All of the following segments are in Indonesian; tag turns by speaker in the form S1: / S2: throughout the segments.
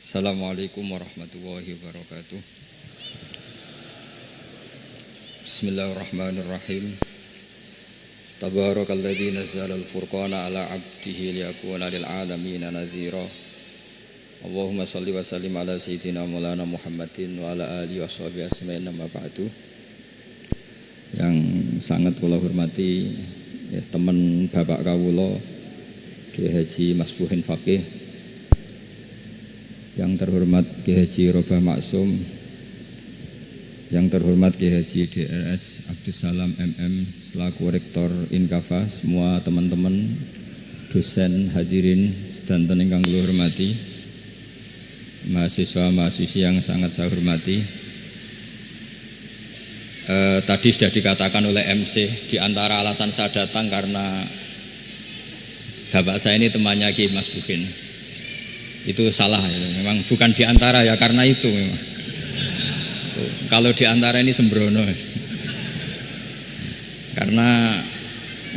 S1: Assalamualaikum warahmatullahi wabarakatuh. Bismillahirrahmanirrahim. Tabarakalladzi nazzala al-furqana ala 'abdihi liyakuna lil 'alamin nadhira. Allahumma shalli wa sallim ala sayyidina Maulana Muhammadin wa ala alihi washabihi asma'in amma ba'du. Yang sangat kula hormati ya, teman Bapak kawula Kiai Haji Masbuhin Faqih, yang terhormat Kiai Haji Robah Maksum, yang terhormat Kiai Haji DRS Abdussalam MM selaku Rektor Inkafa, semua teman-teman dosen hadirin sedanten ingkang kula hormati, mahasiswa-mahasiswi yang sangat saya hormati. Tadi sudah dikatakan oleh MC, di antara alasan saya datang karena bapak saya ini temannya Kiai Masbuhin. Itu salah ya. Memang bukan diantara ya, karena itu memang. Tuh, kalau diantara ini sembrono. Karena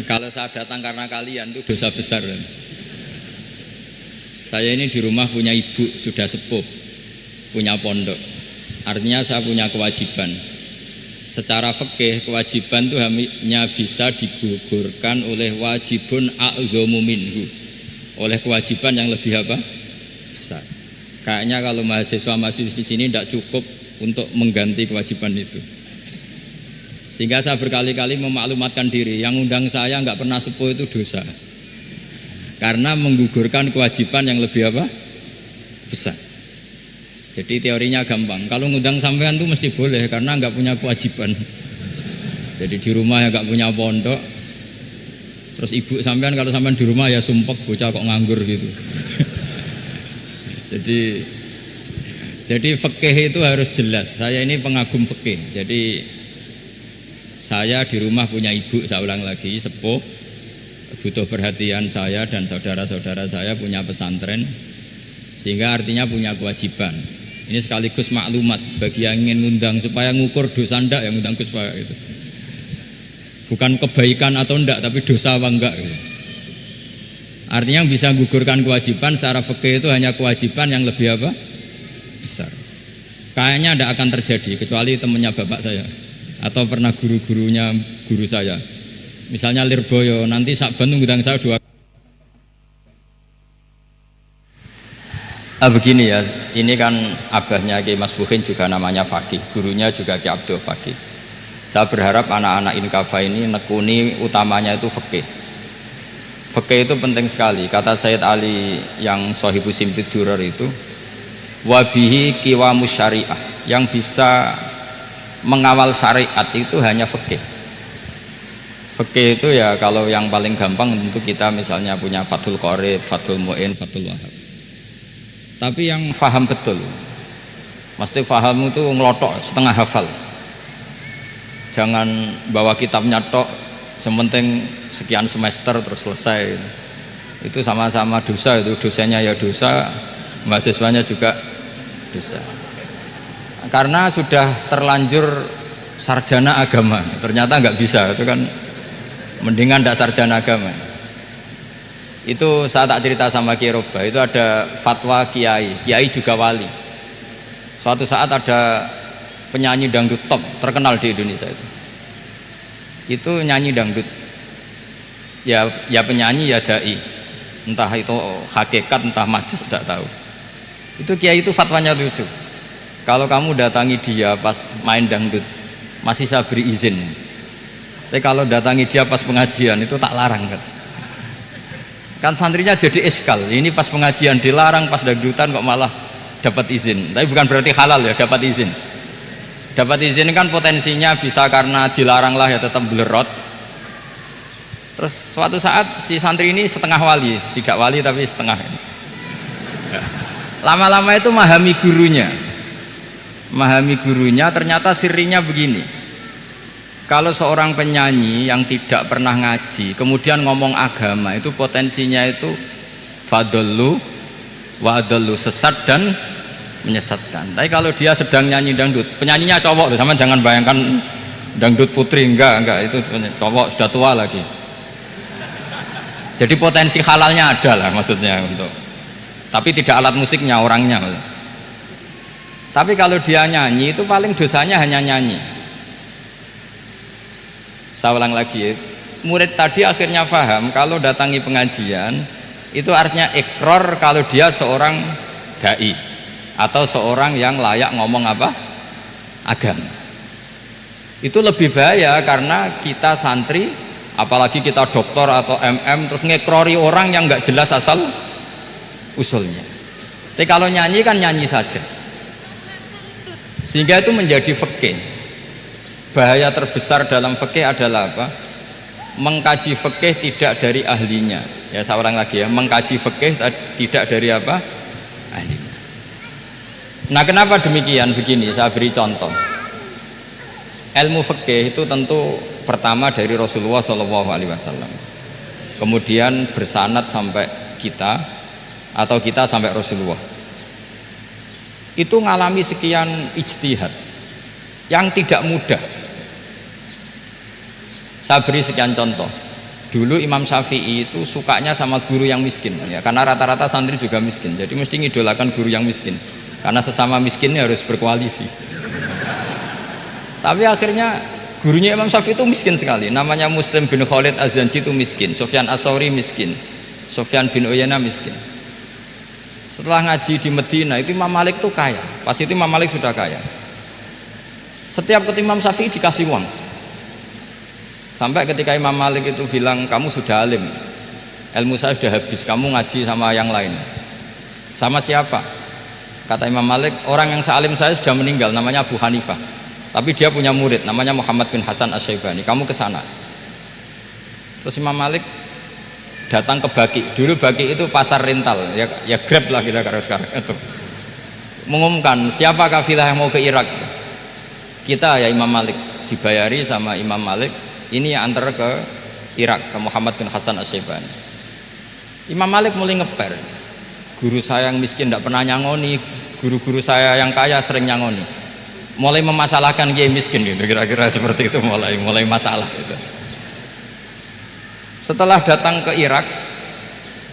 S1: kalau saya datang karena kalian itu dosa besar. Saya ini di rumah punya ibu sudah sepuh, punya pondok. Artinya saya punya kewajiban. Secara fikih kewajiban itu hanya bisa digugurkan oleh wajibun a'dhamu minhu, oleh kewajiban yang lebih apa? Besar. Kayaknya kalau mahasiswa-mahasiswa di sini tidak cukup untuk mengganti kewajiban itu. Sehingga saya berkali-kali memaklumatkan diri, yang undang saya nggak pernah sepuh itu dosa. Karena menggugurkan kewajiban yang lebih apa? Besar. Jadi teorinya gampang. Kalau ngundang sampean itu mesti boleh karena nggak punya kewajiban. Jadi di rumah ya nggak punya pondok. Terus ibu sampean kalau sampean di rumah ya sumpek, bocah kok nganggur gitu. Jadi fikih itu harus jelas. Saya ini pengagum fikih. Jadi saya di rumah punya ibu, saya ulang lagi, sepuh, butuh perhatian saya dan saudara-saudara saya punya pesantren, sehingga artinya punya kewajiban. Ini sekaligus maklumat bagi yang ingin ngundang supaya ngukur dosa ndak yang ngundang Gus Pak itu. Bukan kebaikan atau ndak, tapi dosa apa enggak gitu. Artinya yang bisa menggugurkan kewajiban secara fikih itu hanya kewajiban yang lebih apa? Besar. Kayaknya tidak akan terjadi kecuali temannya bapak saya atau pernah guru-gurunya guru saya. Misalnya Lirboyo, nanti Sakban ngundang saya 2. Begini ya, ini kan abahnya Kiai Masbuhin juga namanya Faqih, gurunya juga Kiai Abdul Faqih. Saya berharap anak-anak Inkafa ini nekuni utamanya itu fikih. Fikih itu penting sekali. Kata Sayyid Ali yang Sohibu Simtid Durar itu, wabihi kiwamus syariah, yang bisa mengawal syariat itu hanya fikih. Fikih itu ya kalau yang paling gampang tentu kita misalnya punya Fathul Qorib, Fathul Mu'in, Fathul Wahab. Tapi yang faham betul, mesti faham itu ngelotok setengah hafal. Jangan bawa kitabnya tok, sementing sekian semester terus selesai. Itu sama-sama dosa, itu dosanya ya dosa, mahasiswanya juga dosa. Karena sudah terlanjur sarjana agama, ternyata nggak bisa, itu kan mendingan tidak sarjana agama. Itu saya tak cerita sama Kiai Robah, itu ada fatwa kiai juga wali. Suatu saat ada penyanyi dangdut top terkenal di Indonesia itu nyanyi dangdut, ya penyanyi ya dai, entah itu hakikat entah majas tidak tahu. Itu kiai itu fatwanya lucu, kalau kamu datangi dia pas main dangdut masih saya beri izin, tapi kalau datangi dia pas pengajian itu tak larang kan santrinya jadi iskal, ini pas pengajian dilarang, pas dangdutan kok malah dapat izin. Tapi bukan berarti halal ya, dapat izin. Dapat izin kan potensinya bisa karena dilarang lah ya tetap belerot. Terus suatu saat si santri ini setengah wali, tidak wali tapi setengah. Lama-lama itu memahami gurunya, ternyata sirinya begini. Kalau seorang penyanyi yang tidak pernah ngaji kemudian ngomong agama, itu potensinya itu fadollu wa adollu, sesat dan menyesatkan. Tapi kalau dia sedang nyanyi dangdut, penyanyinya cowok, sama jangan bayangkan dangdut putri, enggak, itu cowok sudah tua lagi. Jadi potensi halalnya ada lah maksudnya untuk, tapi tidak alat musiknya, orangnya. Tapi kalau dia nyanyi itu paling dosanya hanya nyanyi. Saya ulang lagi, murid tadi akhirnya paham kalau datangi pengajian itu artinya ikrar kalau dia seorang dai atau seorang yang layak ngomong apa? Agama. Itu lebih bahaya karena kita santri, apalagi kita doktor atau MM terus ngekrori orang yang nggak jelas asal usulnya. Tapi kalau nyanyi kan nyanyi saja, sehingga itu menjadi fikih. Bahaya terbesar dalam fikih adalah apa? Mengkaji fikih tidak dari ahlinya. Ya saya ulang lagi ya, mengkaji fikih tidak dari apa? Ahlinya. Nah kenapa demikian? Begini, saya beri contoh. Ilmu fikih itu tentu pertama dari Rasulullah SAW, kemudian bersanad sampai kita atau kita sampai Rasulullah. Itu ngalami sekian ijtihad yang tidak mudah. Saya beri sekian contoh. Dulu Imam Syafi'i itu sukanya sama guru yang miskin, ya, karena rata-rata santri juga miskin, jadi mesti ngidolakan guru yang miskin, karena sesama miskinnya harus berkoalisi. Tapi akhirnya gurunya Imam Syafi'i itu miskin sekali, namanya Muslim bin Khalid Az-Zanji itu miskin, Sufyan As-Tsauri miskin, Sufyan bin Uyainah miskin. Setelah ngaji di Medina itu Imam Malik itu kaya, pas itu Imam Malik sudah kaya. Setiap ketemu Imam Syafi'i dikasih uang, sampai ketika Imam Malik itu bilang, kamu sudah alim, ilmu saya sudah habis, kamu ngaji sama yang lain. Sama siapa? Kata Imam Malik, orang yang sealim saya sudah meninggal, namanya Abu Hanifah, tapi dia punya murid namanya Muhammad bin Hasan Asy-Syaibani, kamu ke sana. Terus Imam Malik datang ke Baki. Dulu Baki itu pasar rental, ya Grab lah kira-kira sekarang itu. Mengumumkan siapa kafilah yang mau ke Irak. Kita ya Imam Malik, dibayari sama Imam Malik, ini yang antar ke Irak, ke Muhammad bin Hasan Asy-Syaibani. Imam Malik mulai ngeper, guru saya yang miskin tidak pernah nyangoni, guru-guru saya yang kaya sering nyangoni. Mulai memasalahkan kiai miskin gitu, kira-kira seperti itu, mulai masalah gitu. Setelah datang ke Irak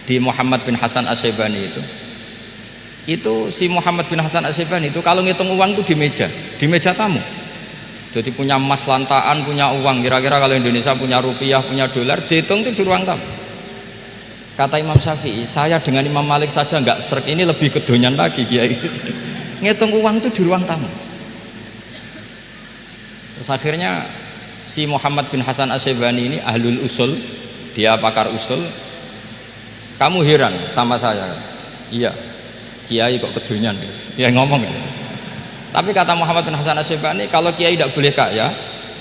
S1: di Muhammad bin Hasan Asy-Syaibani itu si Muhammad bin Hasan Asy-Syaibani itu kalau ngitung uang itu di meja tamu. Jadi punya emas lantaan, punya uang, kira-kira kalau Indonesia punya rupiah, punya dolar, dihitung itu di ruang tamu. Kata Imam Syafi'i, saya dengan Imam Malik saja nggak serk, ini lebih kedonyan lagi kiai. Ngitung uang itu di ruang tamu. Terus akhirnya si Muhammad bin Hasan Asy-Syaibani ini ahlul usul, dia pakar usul. Kamu heran sama saya? Iya, kiai kok kedonyan? Ya ngomong gitu. Tapi kata Muhammad bin Hasan Asy-Syaibani, kalau kiai tidak boleh kaya,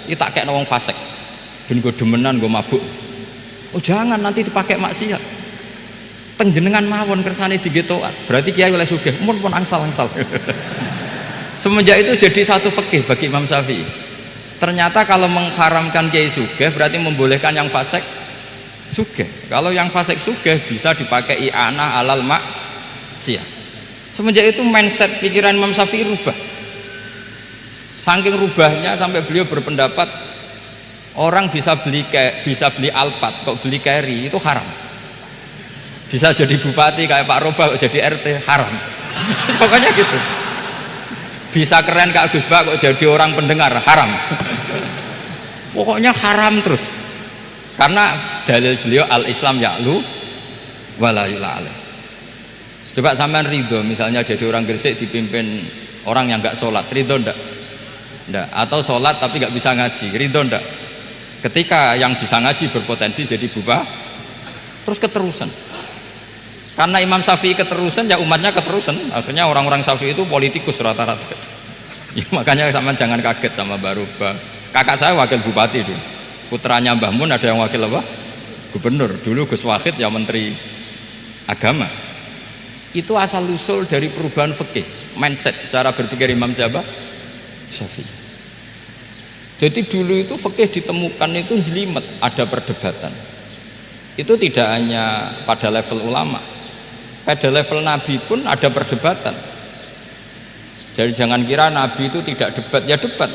S1: itu tak kayak wong fasik, ben gue demenan, gue mabuk. Oh jangan, nanti dipakai maksiat. Penjenengan mawon kersane digetokan, berarti kiai oleh sugih, pun angsal-angsal. Semenjak itu jadi satu fikih bagi Imam Syafi'i. Ternyata kalau mengharamkan kiai sugih berarti membolehkan yang fasik sugih. Kalau yang fasik sugih bisa dipakai i'anah alal maksiyah. Semenjak itu mindset pikiran Imam Syafi'i rubah. Saking rubahnya sampai beliau berpendapat orang bisa beli Alphard, kok beli carry itu haram. Bisa jadi bupati kayak Pak Roba, kok jadi RT haram. Pokoknya gitu. Bisa keren Kak Gus Bak, kok jadi orang pendengar haram. Pokoknya haram terus. Karena dalil beliau al-Islam ya'lu wala yu'la alaih. Coba sampean ridho misalnya jadi orang Gresik dipimpin orang yang nggak sholat, ridho ndak? Ndak. Atau sholat tapi nggak bisa ngaji, ridho ndak? Ketika yang bisa ngaji berpotensi jadi buba, terus keterusan. Karena Imam Syafi'i keterusan, ya umatnya keterusan. Akhirnya orang-orang Syafi'i itu politikus rata-rata. Ya, makanya sama jangan kaget sama Baroba. Kakak saya wakil bupati dulu. Putranya Mbah Mun ada yang wakil apa? Gubernur. Dulu Gus Wahid yang menteri agama. Itu asal usul dari perubahan fikih, mindset, cara berpikir Imam siapa? Syafi'i. Jadi dulu itu fikih ditemukan itu jelimet, ada perdebatan. Itu tidak hanya pada level ulama, pada level Nabi pun ada perdebatan. Jadi jangan kira Nabi itu tidak debat, ya debat.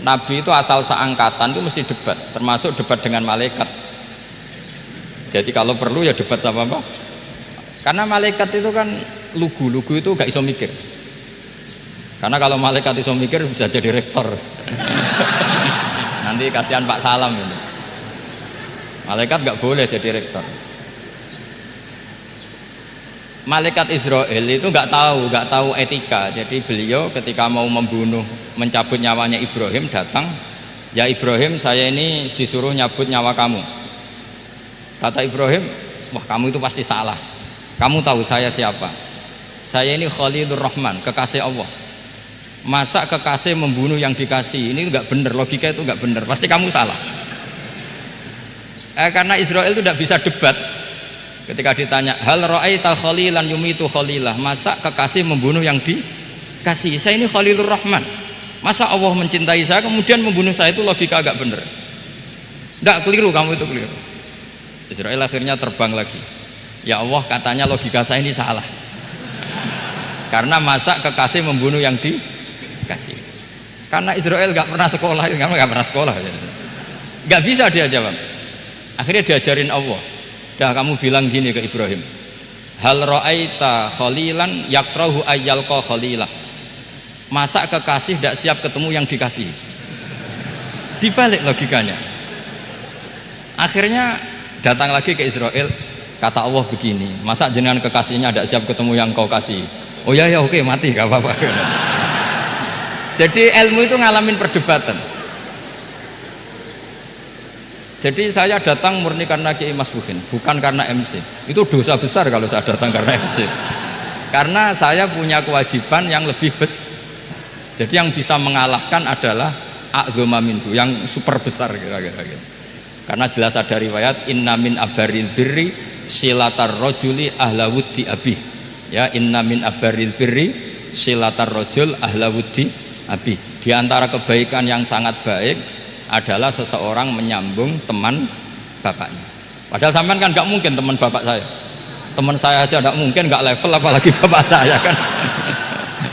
S1: Nabi itu asal seangkatan itu mesti debat, termasuk debat dengan malaikat. Jadi kalau perlu ya debat sama apa? Karena malaikat itu kan lugu itu gak iso mikir. Karena kalau malaikat iso mikir bisa jadi rektor. Nanti kasihan Pak Salam ini. Malaikat nggak boleh jadi rektor. Malaikat Israel itu nggak tahu etika. Jadi beliau ketika mau membunuh, mencabut nyawanya Ibrahim datang, ya Ibrahim saya ini disuruh nyabut nyawa kamu. Kata Ibrahim, wah kamu itu pasti salah. Kamu tahu saya siapa? Saya ini Khalilur Rahman, kekasih Allah. Masa kekasih membunuh yang dikasih? Ini nggak benar, logika itu nggak benar. Pasti kamu salah. Karena Israel itu tidak bisa debat. Ketika ditanya, hal ra'aita khalilan yumitu khalilah, masa kekasih membunuh yang dikasih? Saya ini Khalilur Rahman. Masa Allah mencintai saya kemudian membunuh saya? Itu logika agak benar. Tidak, keliru, kamu itu keliru. Israel akhirnya terbang lagi. Ya Allah, katanya logika saya ini salah. Karena masa kekasih membunuh yang dikasih? Karena Israel nggak pernah sekolah, kamu nggak pernah sekolah, nggak bisa dia jawab. Akhirnya diajarin Allah. Dah kamu bilang gini ke Ibrahim, hal ra'aita khalilan yakrahu ayyalqa khalilah. Masa kekasih tidak siap ketemu yang dikasih? Dibalik logikanya. Akhirnya datang lagi ke Israel, kata Allah begini, masa jenengan kekasihnya tidak siap ketemu yang kau kasih? Oh ya oke, mati gak apa-apa. Jadi ilmu itu ngalamin perdebatan. Jadi saya datang murni karena Kiai Mas Buhin, bukan karena MC. Itu dosa besar kalau saya datang karena MC. Karena saya punya kewajiban yang lebih besar. Jadi yang bisa mengalahkan adalah a'dzama minhu, yang super besar kira-kira gitu. Karena jelas ada riwayat inna min abaril birri silatar rajuli ahla wuddi abi. Ya, inna min abaril birri silatar rajul ahla wuddi abi. Di antara kebaikan yang sangat baik adalah seseorang menyambung teman bapaknya. Padahal sampean kan nggak mungkin teman bapak saya. Teman saya aja nggak mungkin, nggak level apalagi bapak saya kan.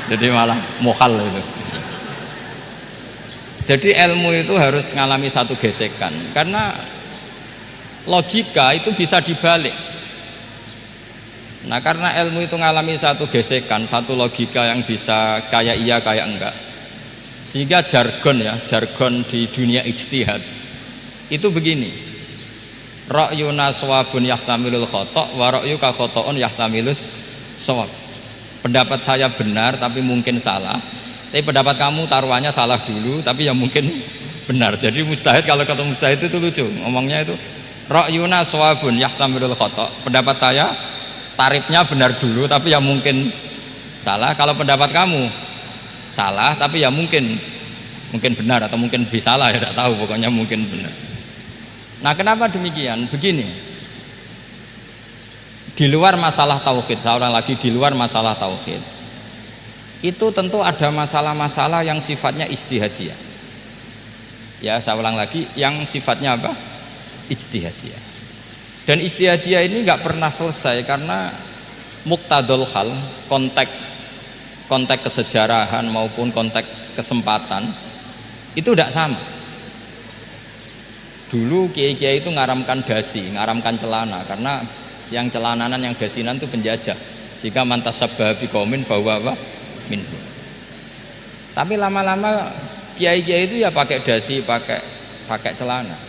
S1: Jadi malah mohal itu. Jadi ilmu itu harus mengalami satu gesekan, karena logika itu bisa dibalik. Nah karena ilmu itu mengalami satu gesekan, satu logika yang bisa kayak iya kayak enggak, sehingga jargon di dunia ijtihad itu begini, ra'yuna shawabun yahtamilul khata' wa ra'yuka khata'un yahtamilus shawab. Pendapat saya benar tapi mungkin salah, tapi pendapat kamu taruhannya salah dulu tapi yang mungkin benar. Jadi mustahid, kalau ketemu mustahid itu lucu ngomongnya itu, ra'yuna shawabun yahtamilul khata', pendapat saya tarifnya benar dulu tapi yang mungkin salah. Kalau pendapat kamu salah tapi ya mungkin benar atau mungkin bisa salah, ya tidak tahu, pokoknya mungkin benar. Nah kenapa demikian? Begini, di luar masalah tauhid, seorang lagi di luar masalah tauhid itu tentu ada masalah-masalah yang sifatnya ijtihadiyah. Ya saya ulang lagi, yang sifatnya apa? Ijtihadiyah. Dan ijtihadiyah ini nggak pernah selesai karena muqtadul hal, konteks kesejarahan maupun konteks kesempatan itu tidak sama. Dulu kiai-kiai itu ngaramkan dasi, ngaramkan celana, karena yang celananan yang dasinan itu penjajah. Jika mantas sabah biqaumin fahuwa minhu. Tapi lama-lama kiai-kiai itu ya pakai dasi, pakai celana.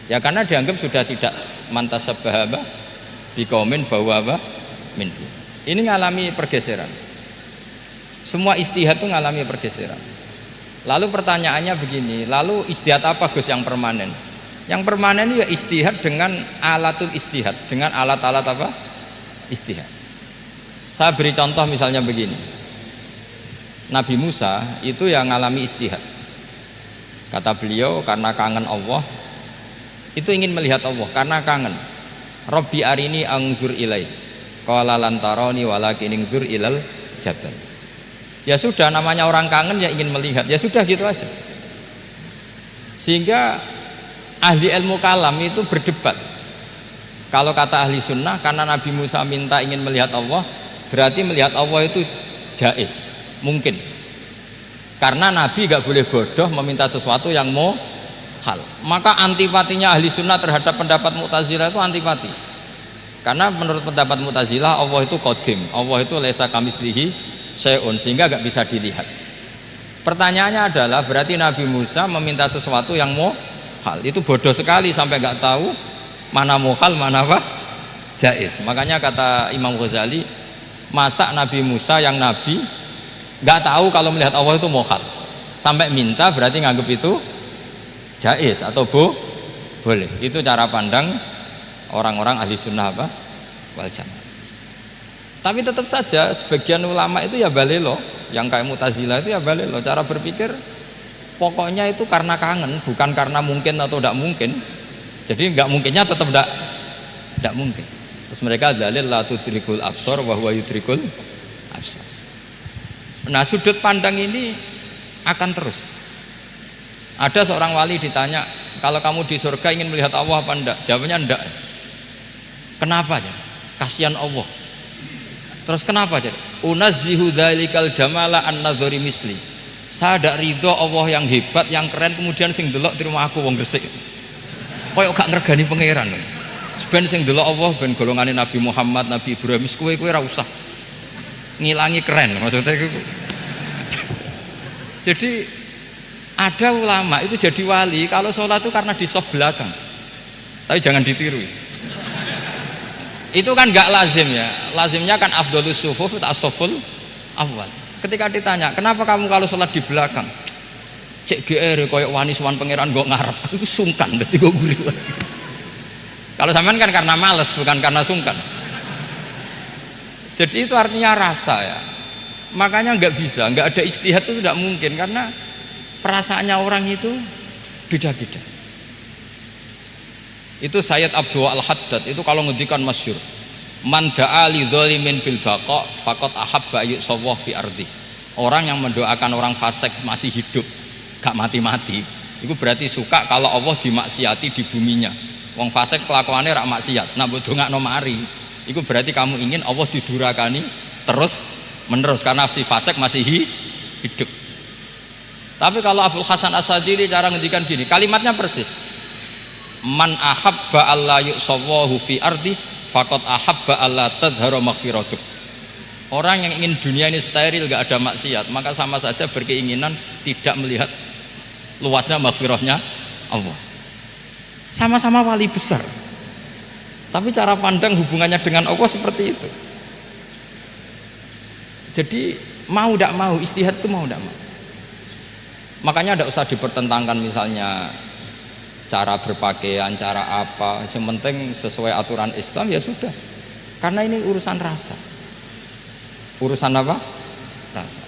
S1: Ya karena dianggap sudah tidak mantas sabah biqaumin fahuwa minhu. Ini ngalami pergeseran. Semua ijtihad itu ngalami pergeseran. Lalu pertanyaannya begini, lalu ijtihad apa Gus yang permanen? Yang permanen itu ya ijtihad dengan alatul ijtihad, dengan alat-alat apa? Ijtihad. Saya beri contoh misalnya begini. Nabi Musa itu yang ngalami ijtihad. Kata beliau karena kangen Allah, itu ingin melihat Allah karena kangen. Rabbi arini anzur ilai. Qala lan tarani walakin anzur ilal jabal. Ya sudah, namanya orang kangen ya ingin melihat, ya sudah gitu aja. Sehingga ahli ilmu kalam itu berdebat. Kalau kata ahli sunnah, karena Nabi Musa minta ingin melihat Allah, berarti melihat Allah itu jaiz, mungkin. Karena Nabi gak boleh bodoh meminta sesuatu yang hal. Maka antipatinya ahli sunnah terhadap pendapat Mu'tazilah itu antipati. Karena menurut pendapat Mu'tazilah Allah itu qadim, Allah itu laisa kamislihi syai'un, sehingga nggak bisa dilihat. Pertanyaannya adalah berarti Nabi Musa meminta sesuatu yang muhal. Itu bodoh sekali sampai nggak tahu mana muhal mana apa jaiz. Makanya kata Imam Ghazali, masa Nabi Musa yang nabi nggak tahu kalau melihat Allah itu muhal, sampai minta berarti nganggap itu jaiz atau boleh. Itu cara pandang orang-orang ahli sunnah apa wal jamaah. Tapi tetap saja sebagian ulama itu ya balelo, yang kayak Mu'tazilah itu ya balelo, cara berpikir pokoknya itu karena kangen, bukan karena mungkin atau tidak mungkin. Jadi nggak mungkinnya tetap tidak mungkin. Terus mereka dalil la tudrikul absar wa huwa yudrikul absar. Nah, sudut pandang ini akan terus. Ada seorang wali ditanya, kalau kamu di surga ingin melihat Allah apa enggak? Jawabannya enggak. Kenapa aja? Kasihan Allah. Terus kenapa aja? Unazzihu dzalikal jamala an nadzari misli. Saya tidak ridho Allah yang hebat, yang keren, kemudian sing delok terima aku wong gresik. Koyok gak ngergani pangeran. Seben sing delok Allah ben golongane Nabi Muhammad, Nabi Ibrahim, kowe ora usah ngilangi keren maksudnya itu. Jadi ada ulama itu jadi wali kalau sholat itu karena di soft belakang, tapi jangan ditiru. Itu kan nggak lazim ya, lazimnya kan afdhalus sufuf as-saful awal. Ketika ditanya kenapa kamu kalau sholat di belakang, cek GR koyok wani suwan pangeran gue ngarep, aku sungkan berarti gue gurih. Kalau sampean kan karena males bukan karena sungkan. Jadi itu artinya rasa ya. Makanya nggak bisa, nggak ada ijtihad itu tidak mungkin karena perasaannya orang itu beda-beda. Itu Sayyid Abdul Al-Haddad itu kalau ngendikan masyhur, man da'a li dzalimin bil baqa faqad ahabba yu'sawwa fi ardi. Orang yang mendoakan orang fasik masih hidup, gak mati-mati, itu berarti suka kalau Allah dimaksiati di buminya. Wong fasik kelakuannya rak maksiat, nah mbok dongakno mari, itu berarti kamu ingin Allah didurakani terus menerus karena si fasik masih hidup. Tapi kalau Abdul Hasan As-Sadili cara ngendikan gini, kalimatnya persis. Man ahabba alla yu'sawwahu fi ardi faqad ahabba alla tadhharu maghfiratuh. Orang yang ingin dunia ini steril gak ada maksiat, maka sama saja berkeinginan tidak melihat luasnya maghfirahnya Allah. Sama-sama wali besar, tapi cara pandang hubungannya dengan Allah seperti itu. Jadi mau tidak mau, istihad itu mau tidak mau. Makanya tidak usah dipertentangkan misalnya cara berpakaian, cara apa, yang penting sesuai aturan Islam ya sudah. Karena ini urusan rasa. Urusan apa? Rasa.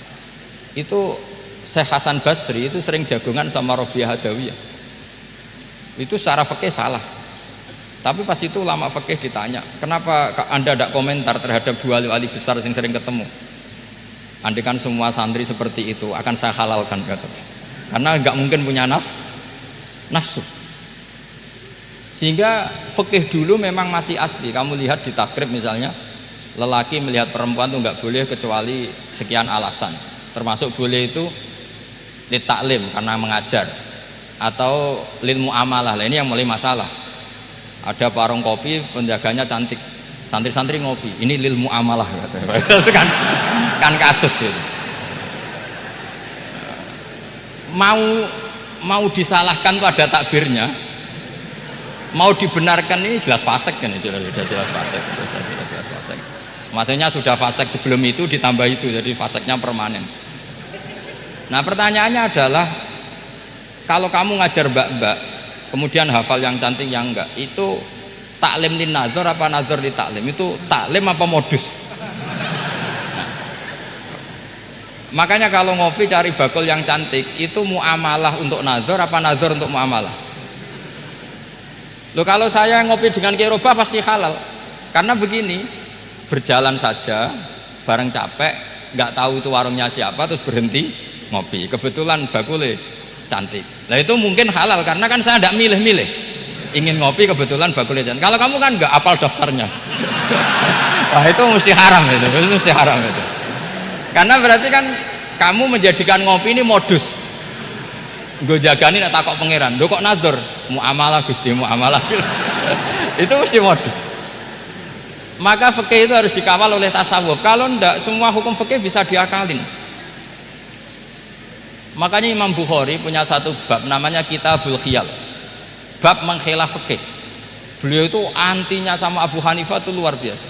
S1: Itu Syekh Hasan Basri itu sering jagongan sama Robiah Hadawiyah. Itu secara fikih salah. Tapi pas itu ulama fikih ditanya, kenapa Anda tidak komentar terhadap dua wali besar yang sering ketemu? Andaikan semua santri seperti itu akan saya halalkan, kata. Karena nggak mungkin punya nafsu. Sehingga fikih dulu memang masih asli. Kamu lihat di takrib misalnya, lelaki melihat perempuan itu nggak boleh kecuali sekian alasan. Termasuk boleh itu li taklim karena mengajar, atau lil muamalah. Ini yang mulai masalah. Ada warung kopi, penjaganya cantik, santri-santri ngopi, ini lil muamalah kan kasus itu. Mau disalahkan tuh ada takbirnya, mau dibenarkan ini jelas fasik kan, jelas fasik. Maksudnya sudah fasik sebelum itu ditambah itu, jadi fasiknya permanen. Nah pertanyaannya adalah, kalau kamu ngajar mbak-mbak kemudian hafal yang cantik yang enggak, itu taklim lin nazar apa nazar li taklim? Itu taklim apa modus? Makanya kalau ngopi cari bakul yang cantik, itu muamalah untuk nazar apa nazar untuk muamalah? Loh, kalau saya ngopi dengan kiroba pasti halal. Karena begini, berjalan saja bareng capek, nggak tahu itu warungnya siapa, terus berhenti ngopi, kebetulan bakulnya cantik. Nah itu mungkin halal karena kan saya tidak milih-milih, ingin ngopi kebetulan bakulnya cantik. Kalau kamu kan nggak apal daftarnya. Wah itu mesti haram itu mesti haram itu. Karena berarti kan kamu menjadikan ngopi ini modus. Gue jagani nak takok pangeran, lo kok nazar muamalah Gusti muamalah. Itu mesti modus. Maka fikih itu harus dikawal oleh tasawuf. Kalau ndak, semua hukum fikih bisa diakalin. Makanya Imam Bukhari punya satu bab namanya Kitabul Khiyal, bab mengkhilaf fikih. Beliau itu antinya sama Abu Hanifah itu luar biasa.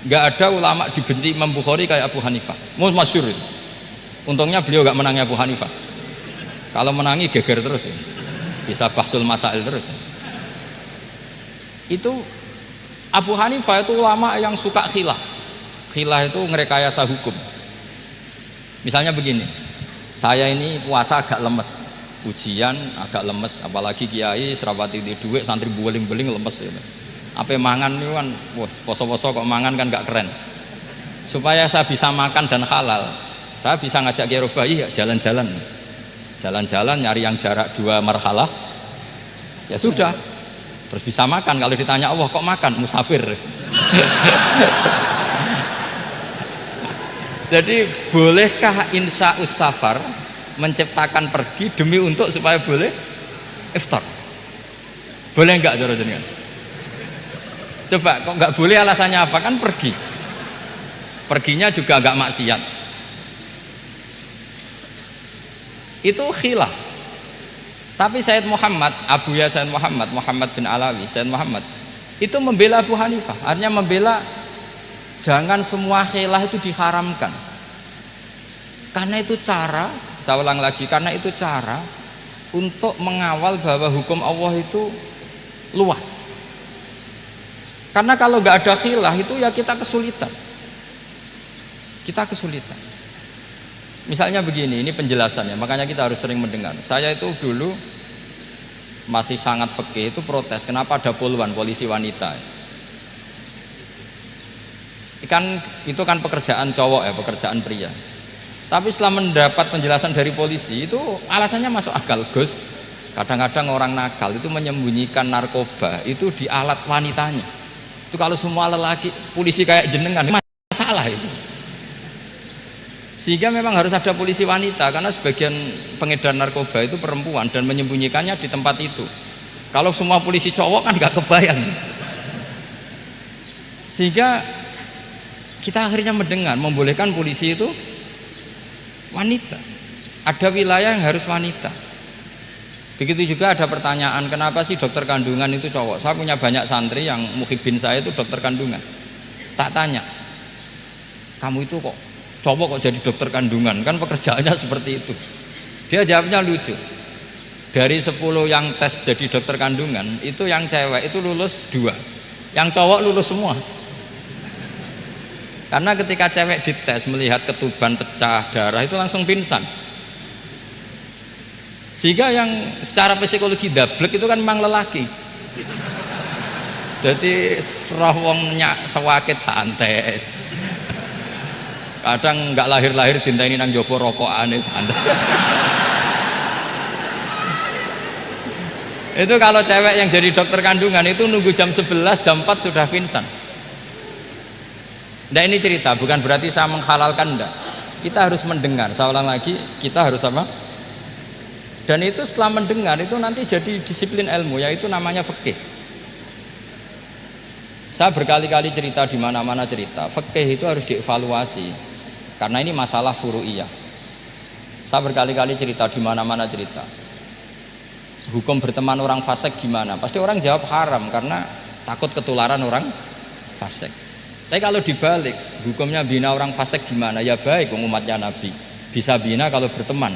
S1: Nggak ada ulama dibenci Imam Bukhari kayak Abu Hanifah. Masyhur itu. Untungnya beliau nggak menangi Abu Hanifah. Kalau menangi geger terus ya. Bisa bahsul masail terus ya. Itu Abu Hanifah itu ulama yang suka khilah. Khilah itu ngerekayasa hukum. Misalnya begini, saya ini puasa agak lemes, ujian agak lemes, apalagi kiai serapati di duit, santri beling-beling lemes gitu. Apa mangan ini kan, poso-poso kok mangan kan gak keren. Supaya saya bisa makan dan halal, saya bisa ngajak kiai Robai ya jalan-jalan, nyari yang jarak 2 marhalah, ya sudah, terus bisa makan. Kalau ditanya Allah kok makan, musafir. Jadi bolehkah insya'us safar menciptakan pergi demi untuk supaya boleh iftar? Boleh enggak cara jenengan? Coba kok enggak boleh, alasannya apa? Kan pergi. Perginya juga enggak maksiat. Itu khilaf. Tapi Sayyid Muhammad, Abuya Sayyid Muhammad, Muhammad bin Alawi, Sayyid Muhammad itu membela Abu Hanifah, artinya membela jangan semua khilaf itu diharamkan. Karena itu cara, saya ulang lagi, karena itu cara untuk mengawal bahwa hukum Allah itu luas. Karena kalau nggak ada khilaf itu ya kita kesulitan. Misalnya begini, ini penjelasannya, makanya kita harus sering mendengar. Saya itu dulu masih sangat fikih itu protes, kenapa ada polisi wanita? Itu kan pekerjaan cowok ya, pekerjaan pria. Tapi setelah mendapat penjelasan dari polisi itu alasannya masuk akal, Gus. Kadang-kadang orang nakal itu menyembunyikan narkoba itu di alat wanitanya. Itu kalau semua lelaki polisi kayak jenengan masalah itu. Sehingga memang harus ada polisi wanita karena sebagian pengedar narkoba itu perempuan dan menyembunyikannya di tempat itu. Kalau semua polisi cowok kan nggak kebayang. Sehingga kita akhirnya mendengar membolehkan polisi itu wanita. Ada wilayah yang harus wanita. Begitu juga ada pertanyaan, kenapa sih dokter kandungan itu cowok? Saya punya banyak santri yang muhibin saya itu dokter kandungan. Tak tanya, kamu itu kok cowok kok jadi dokter kandungan? Kan pekerjaannya seperti itu. Dia jawabnya lucu. Dari 10 yang tes jadi dokter kandungan, itu yang cewek itu lulus 2, yang cowok lulus semua. Karena ketika cewek dites melihat ketuban pecah darah itu langsung pingsan. Sehingga yang secara psikologi dablek itu kan memang lelaki. Jadi roh wongnya sewakit santai. Kadang nggak lahir-lahir dinteni nang jopo rokokane santai. Itu kalau cewek yang jadi dokter kandungan itu nunggu jam 11, jam 4 sudah pingsan. Nah ini cerita, bukan berarti saya menghalalkan, enggak. Kita harus mendengar, saya ulang lagi, kita harus apa? Dan itu setelah mendengar itu nanti jadi disiplin ilmu, yaitu namanya fikih. Saya berkali-kali cerita di mana-mana cerita, fikih itu harus dievaluasi karena ini masalah furu'iyah. Saya berkali-kali cerita di mana-mana cerita. Hukum berteman orang fasik gimana? Pasti orang jawab haram karena takut ketularan orang fasik. Tapi kalau dibalik, hukumnya bina orang fasik gimana? Ya baik, umatnya Nabi bisa bina kalau berteman.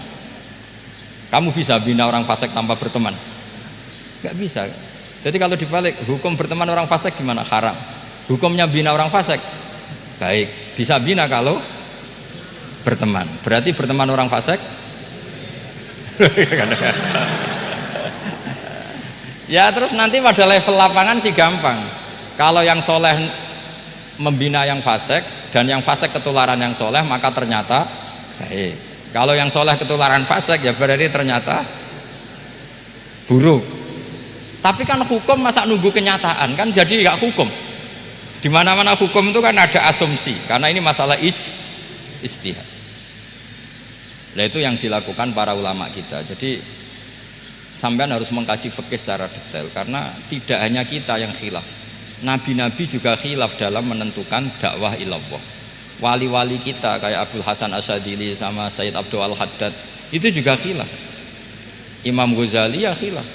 S1: Kamu bisa bina orang fasik tanpa berteman? Gak bisa. Jadi kalau dibalik, hukum berteman orang fasik gimana? Haram. Hukumnya bina orang fasik baik, bisa bina kalau berteman. Berarti berteman orang fasik ya terus nanti pada level lapangan sih gampang. Kalau yang soleh membina yang fasik dan yang fasik ketularan yang soleh, maka ternyata baik. Kalau yang soleh ketularan fasik ya berarti ternyata buruk. Tapi kan hukum masa nunggu kenyataan, kan jadi nggak hukum. Di mana-mana hukum itu kan ada asumsi, karena ini masalah ijtihad. Nah itu yang dilakukan para ulama kita. Jadi sampean harus mengkaji fikih secara detail karena tidak hanya kita yang khilaf. Nabi-nabi juga khilaf dalam menentukan dakwah ilallah. Wali-wali kita kayak Abdul Hasan Asyadili sama Sayyid Abdul Al-Haddad itu juga khilaf. Imam Ghazali ya khilaf.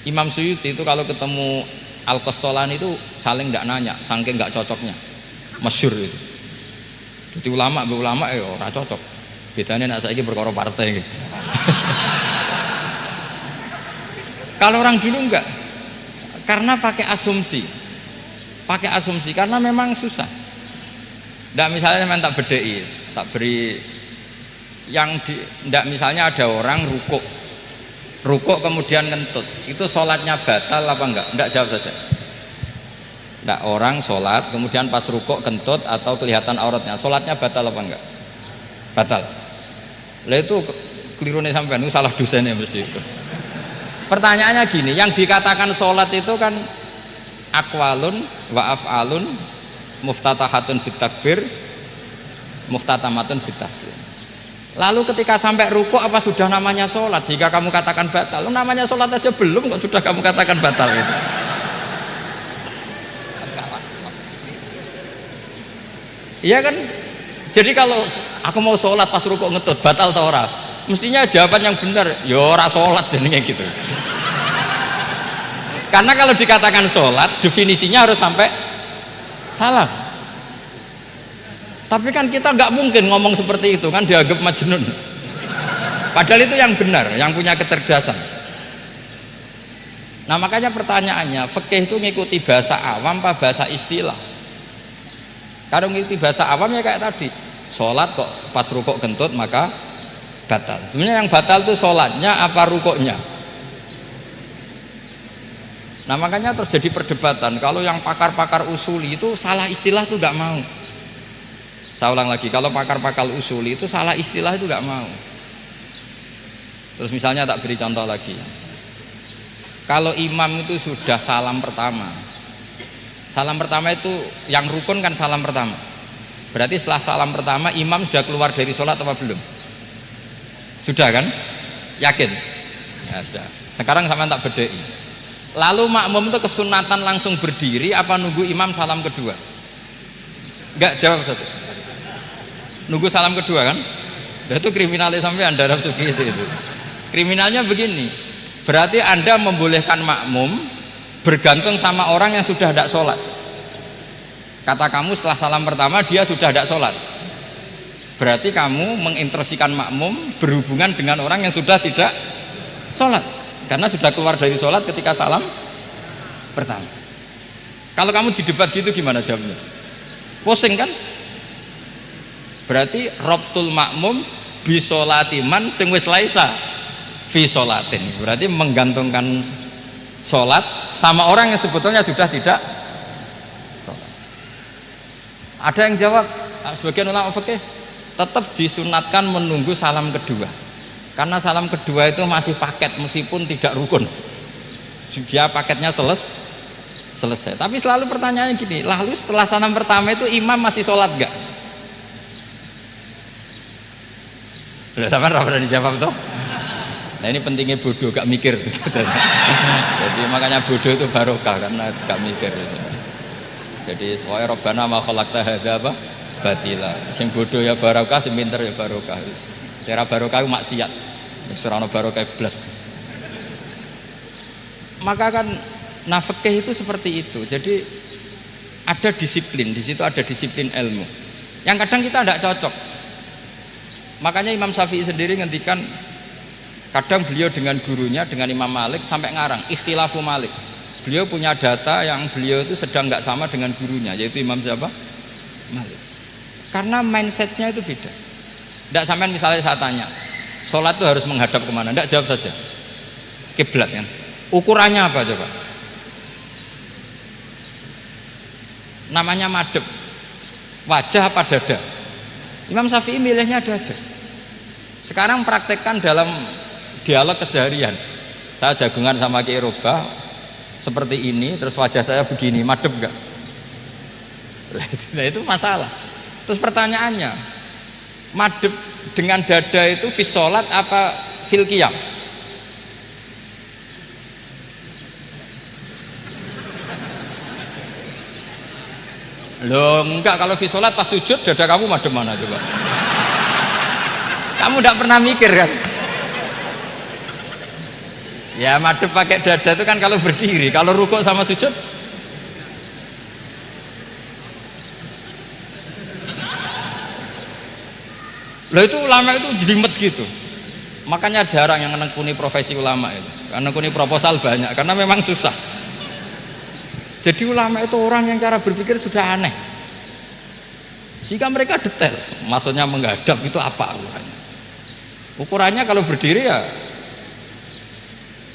S1: Imam Suyuti itu kalau ketemu Al-Qastolani itu saling tidak nanya, saking nggak cocoknya, masyhur itu. Jadi ulama ya ora cocok. Bedanya nak saiki perkara partai. Kalau orang dulu enggak, karena pakai asumsi karena memang susah. Ndak misalnya memang tak bedai, tak beri yang ndak misalnya ada orang rukuk kemudian ngentut, itu sholatnya batal apa enggak? Enggak, jawab saja. Enggak, orang sholat kemudian pas rukuk kentut atau kelihatan auratnya, sholatnya batal apa enggak? Batal. Lah itu kelirune sampean, itu salah dosennya mesti itu. Pertanyaannya gini, yang dikatakan sholat itu kan aqwalun wa af'alun muftatahatun bitakbir muftatamatun bitaslim. Lalu ketika sampai rukuk apa sudah namanya sholat? Jika kamu katakan batal, namanya sholat aja belum kok sudah kamu katakan batal itu. Iya kan? Jadi kalau aku mau sholat pas rukuk ngetut batal atau ora? Mestinya jawaban yang benar, ya ora sholat jenenge gitu. Karena kalau dikatakan sholat, definisinya harus sampai salah. Tapi kan kita nggak mungkin ngomong seperti itu, kan dianggap majnun. Padahal itu yang benar, yang punya kecerdasan. Nah makanya pertanyaannya, fikih itu ngikuti bahasa awam apa bahasa istilah? Kalau ngikuti bahasa awam ya kayak tadi, sholat kok pas rukuk kentut maka batal. Sebenarnya yang batal itu sholatnya apa rukuknya? Nah makanya terjadi perdebatan. Kalau yang pakar-pakar usuli itu salah istilah itu nggak mau. Saya ulang lagi, kalau pakar-pakar usuli itu salah istilah itu nggak mau. Terus misalnya tak beri contoh lagi. Kalau imam itu sudah salam pertama itu yang rukun kan salam pertama. Berarti setelah salam pertama imam sudah keluar dari sholat apa belum? Sudah kan? Yakin? Ya sudah. Sekarang sama tak bedai. Lalu makmum itu kesunatan langsung berdiri apa nunggu imam salam kedua? Enggak, jawab satu. Nunggu salam kedua kan? Nah, itu kriminalnya sampai Anda suki itu. Kriminalnya begini, berarti Anda membolehkan makmum bergantung sama orang yang sudah tidak sholat. Kata kamu setelah salam pertama dia sudah tidak sholat, berarti kamu menginstruksikan makmum berhubungan dengan orang yang sudah tidak sholat, karena sudah keluar dari sholat ketika salam pertama. Kalau kamu didebat gitu gimana jawabnya? Pusing kan? Berarti robtul makmum bisolatiman sing wis laisa fi sholatin. Berarti menggantungkan sholat sama orang yang sebetulnya sudah tidak sholat. Ada yang jawab, sebagian ulama fikih tetap disunatkan menunggu salam kedua, karena salam kedua itu masih paket meskipun tidak rukun. Dia paketnya selesai. Tapi selalu pertanyaannya gini, lalu setelah salam pertama itu imam masih sholat gak? Udah sampai pernah dijawab toh? Nah ini pentingnya bodoh gak mikir. Jadi makanya bodoh itu barokah karena gak mikir. Jadi soalnya Rabbana ma khalaqta hadza apa batila. Sing bodoh ya barokah, sing pinter ya barokah. Sing ora barokah itu maksiat. Wis ora ono barokah blas. Maka kan fikih itu seperti itu. Jadi ada disiplin, di situ ada disiplin ilmu. Yang kadang kita tidak cocok. Makanya Imam Syafi'i sendiri ngendikan, kadang beliau dengan gurunya, dengan Imam Malik sampai ngarang ikhtilafu Malik. Beliau punya data yang beliau itu sedang nggak sama dengan gurunya, yaitu Imam siapa? Malik. Karena mindsetnya itu beda. Tidak sampai misalnya saya tanya, sholat itu harus menghadap kemana? Tidak, jawab saja. Kiblat kan? Ukurannya apa coba? Namanya madhep. Wajah apa dada? Imam Syafi'i milihnya dada. Sekarang praktekkan dalam dialog keseharian. Saya jagungan sama Kiai Roba seperti ini, terus wajah saya begini, madhep enggak? Nah itu masalah. Terus pertanyaannya, madhep dengan dada itu fi sholat apa fil qiyam? Loh enggak, kalau di sholat pas sujud dada kamu madem mana coba? Kamu tidak pernah mikir kan? Ya madem pakai dada itu kan kalau berdiri, kalau rukuk sama sujud loh itu ulama itu jelimet gitu. Makanya jarang yang menekuni profesi ulama itu, menekuni proposal banyak karena memang susah. Jadi ulama itu orang yang cara berpikir sudah aneh, sehingga mereka detail. Maksudnya menghadap itu apa ukurannya? Ukurannya kalau berdiri ya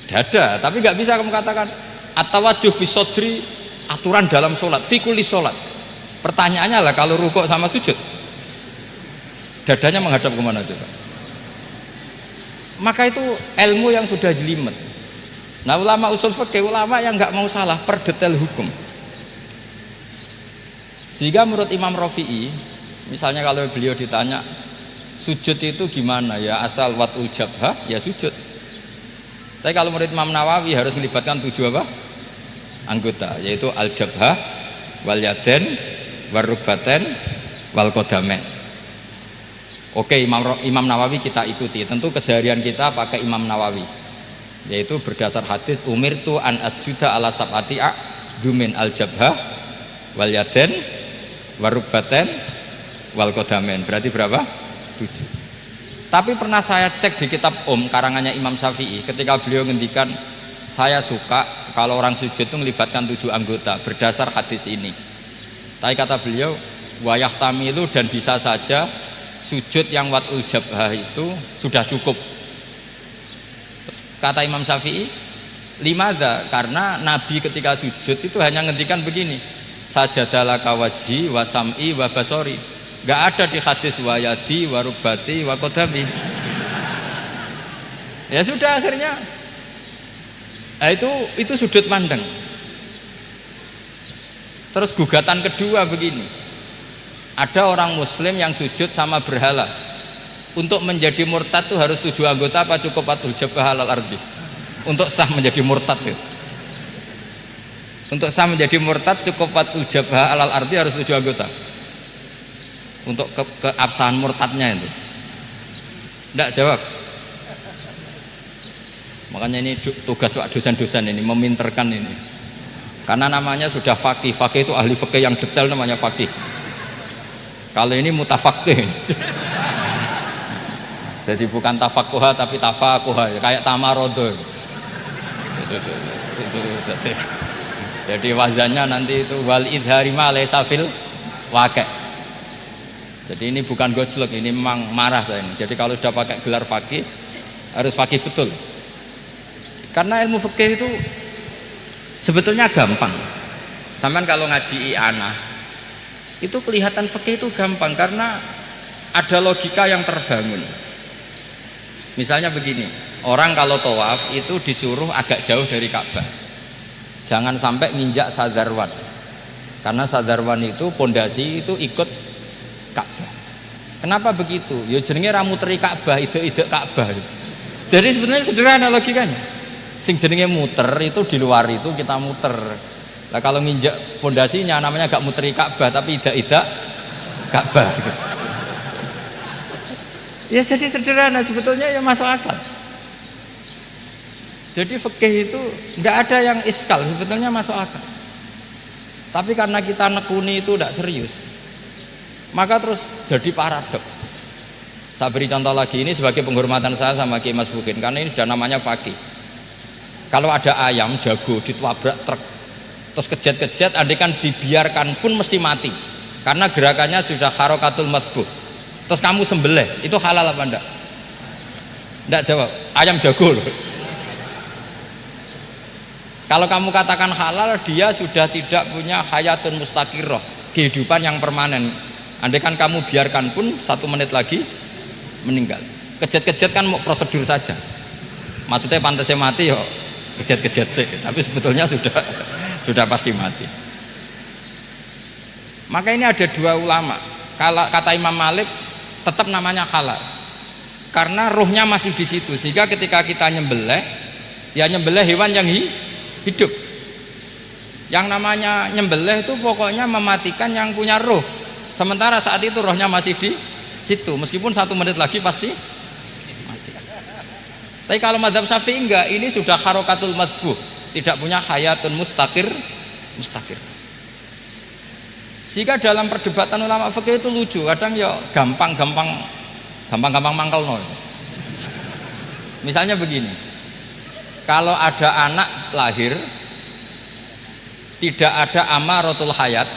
S1: dada, tapi nggak bisa kamu katakan at-tawajjuh bisodri aturan dalam sholat, fikuli sholat. Pertanyaannya lah kalau rukuk sama sujud, dadanya menghadap kemana coba? Maka itu ilmu yang sudah jelimet. Nah ulama usul fikih, ulama yang nggak mau salah per detail hukum. Sehingga menurut Imam Rafi'i, misalnya kalau beliau ditanya sujud itu gimana ya, asal watul jabhah ya sujud. Tapi kalau menurut Imam Nawawi harus melibatkan 7 apa? Anggota, yaitu al jabhah, wal yaden, wal rukbaten, wal qadamen. Oke, Imam Nawawi kita ikuti. Tentu keseharian kita pakai Imam Nawawi, yaitu berdasar hadis umirtu an asjuda ala sab'ati a'dzumin al jabhah wal yaden warubbaten wal qadamen. Berarti berapa? 7. Tapi pernah saya cek di kitab karangannya Imam Syafi'i, ketika beliau ngendikan saya suka kalau orang sujud itu melibatkan 7 anggota berdasar hadis ini. Tapi kata beliau wayah tamilu, dan bisa saja sujud yang watul jabhah itu sudah cukup. Kata Imam Syafi'i, limadha, karena Nabi ketika sujud itu hanya ngendikan begini, sajadalaka wajhi wa sam'i wa basori. Gak ada di hadis wa yadi wa rubati wa qadami. Ya sudah, akhirnya nah itu sudut pandang. Terus gugatan kedua begini, ada orang muslim yang sujud sama berhala. Untuk menjadi murtad itu harus 7 anggota apa cukup watul jabhah alal ardi? Untuk sah menjadi murtad itu, untuk sah menjadi murtad cukup watul jabhah alal ardi harus 7 anggota. Untuk keabsahan murtadnya itu tidak jawab. Makanya ini tugas dosen-dosen ini meminterkan ini, karena namanya sudah faqih. Faqih itu ahli fikih yang detail, namanya faqih. Kalau ini mutafaqih. Jadi bukan tafakuha tapi tafakuha, kayak tamarodo. Jadi wazannya nanti itu wal idhari ma laysa fil waqi'. Jadi ini bukan gojlok, ini memang marah saya ini. Jadi kalau sudah pakai gelar fakih harus fakih betul. Karena ilmu fikih itu sebetulnya gampang. Sampai kalau ngaji i'anah itu kelihatan fikih itu gampang karena ada logika yang terbangun. Misalnya begini, orang kalau tawaf itu disuruh agak jauh dari Ka'bah, jangan sampai nginjak sadarwan, karena sadarwan itu pondasi itu ikut Ka'bah. Kenapa begitu? Ya jenenge ra muteri Ka'bah, ide-ide Ka'bah. Jadi sebenarnya sederhana logikanya. Sing jenenge muter itu di luar itu kita muter. Lah kalau nginjak pondasinya namanya gak muteri Ka'bah tapi ide-ide Ka'bah. Ya jadi sederhana, sebetulnya ya masuk akal. Jadi fikih itu nggak ada yang iskal, sebetulnya masuk akal. Tapi karena kita nekuni itu tidak serius, maka terus jadi paradok. Saya beri contoh lagi, ini sebagai penghormatan saya sama Kiai Mas Bukin, karena ini sudah namanya fakih. Kalau ada ayam jago ditabrak truk, terus kejet-kejet, andai kan dibiarkan pun mesti mati, karena gerakannya sudah harokatul matbuh. Terus kamu sembelih, itu halal apa enggak? Enggak jawab, ayam jago loh. Kalau kamu katakan halal, dia sudah tidak punya hayatun mustaqirroh, kehidupan yang permanen. Andai kan kamu biarkan pun 1 menit lagi meninggal. Kejet-kejet kan mau prosedur saja, maksudnya pantasnya mati yo kejet-kejet sih, tapi sebetulnya sudah pasti mati. Maka ini ada 2 ulama. Kalau kata Imam Malik tetap namanya halal karena ruhnya masih di situ, sehingga ketika kita nyembelih ya nyembelih hewan yang hidup. Yang namanya nyembelih itu pokoknya mematikan yang punya roh. Sementara saat itu rohnya masih di situ, meskipun 1 menit lagi pasti mati. Tapi kalau mazhab Syafi'i enggak, ini sudah harokatul madbuh, tidak punya hayatun mustaqir. Sehingga dalam perdebatan ulama fikih itu lucu, kadang ya gampang-gampang mangkel no. Misalnya begini, kalau ada anak lahir tidak ada amaratul hayat,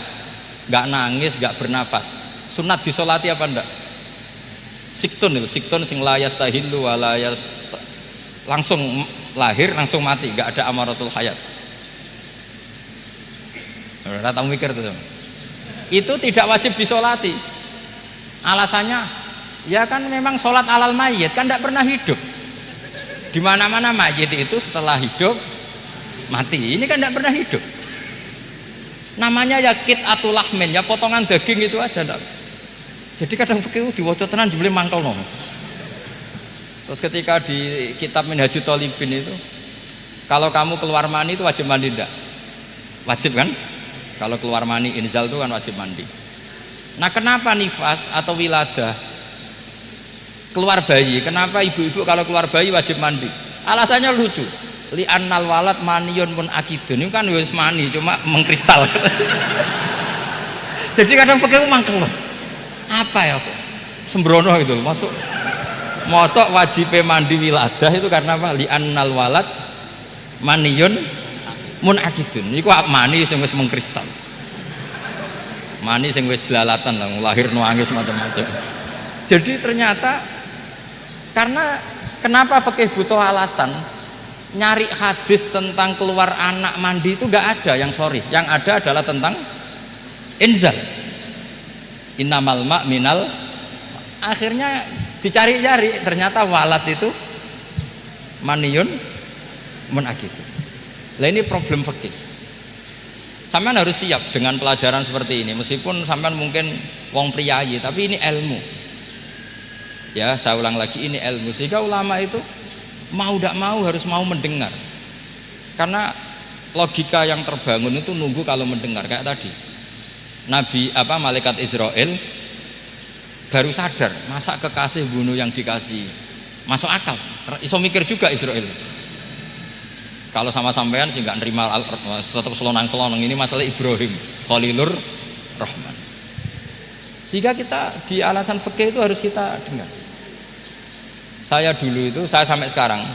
S1: nggak nangis, nggak bernafas, sunat disolati apa enggak? Siktun sing layas tahillu walayas, langsung lahir langsung mati, nggak ada amaratul hayat. Rata mikir tuh, itu tidak wajib disolati. Alasannya ya kan memang sholat alal mayit kan tidak pernah hidup. Di mana-mana mayit itu setelah hidup mati, ini kan tidak pernah hidup. Namanya ya qit'atul lahmin, ya potongan daging itu aja enggak. Jadi kadang fikih diwaca tenan jebule mangkel no. Terus ketika di kitab Minhajut Thalibin itu, kalau kamu keluar mani itu wajib mandi enggak? Wajib kan? Kalau keluar mani inzal itu kan wajib mandi. Nah, kenapa nifas atau wiladah keluar bayi? Kenapa ibu-ibu kalau keluar bayi wajib mandi? Alasannya lucu. Li'annal walad maniyun pun akidun, itu kan wis mani cuma mengkristal. Jadi kadang fikih mangkel. Apa ya kok sembrono gitu masuk mosok wajib mandi wiladah itu karena apa? Li'annal walad maniyun mun akidun, iku mani sing wis mengkristal, mani sing wis jelalatan lah, lahir nangis macam-macam. Jadi ternyata karena kenapa fikih butuh alasan nyari hadis tentang keluar anak mandi itu nggak ada yang sorry, yang ada adalah tentang inzal, innamal ma' minal. Akhirnya dicari-cari ternyata walad itu maniyun mun akidun. Lah ini problem fikih. Sampean harus siap dengan pelajaran seperti ini, meskipun sampean mungkin wong priyayi, tapi ini ilmu. Ya, saya ulang lagi, ini ilmu. Sehingga ulama itu mau tidak mau harus mau mendengar. Karena logika yang terbangun itu nunggu kalau mendengar kayak tadi. Malaikat Israel baru sadar, masa kekasih bunuh yang dikasih. Masuk akal. Iso mikir juga Israel. Kalau sama sampean sih nggak nerima, tetap selonang-selonang. Ini masalah Ibrahim Khalilur Rahman. Sehingga kita di alasan fikih itu harus kita dengar. Saya dulu itu, saya sampai sekarang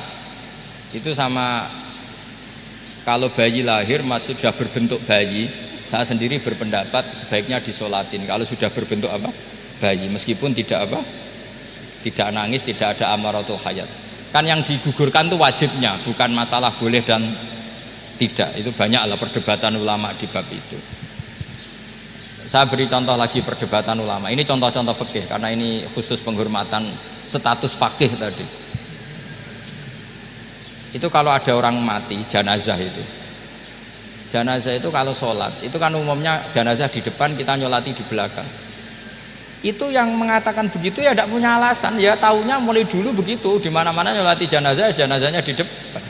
S1: itu sama, kalau bayi lahir masih sudah berbentuk bayi, saya sendiri berpendapat sebaiknya disolatin. Kalau sudah berbentuk bayi, meskipun tidak nangis, tidak ada amaratul hayat. Kan yang digugurkan itu wajibnya, bukan masalah boleh dan tidak. Itu banyaklah perdebatan ulama di bab itu. Saya beri contoh lagi perdebatan ulama. Ini contoh-contoh fikih karena ini khusus penghormatan status fakih tadi. Itu kalau ada orang mati, jenazah itu. Jenazah itu kalau sholat, itu kan umumnya jenazah di depan, kita nyolati di belakang. Itu yang mengatakan begitu ya tidak punya alasan, ya taunya mulai dulu begitu, di mana-mana nyolati jenazah, jenazahnya di depan.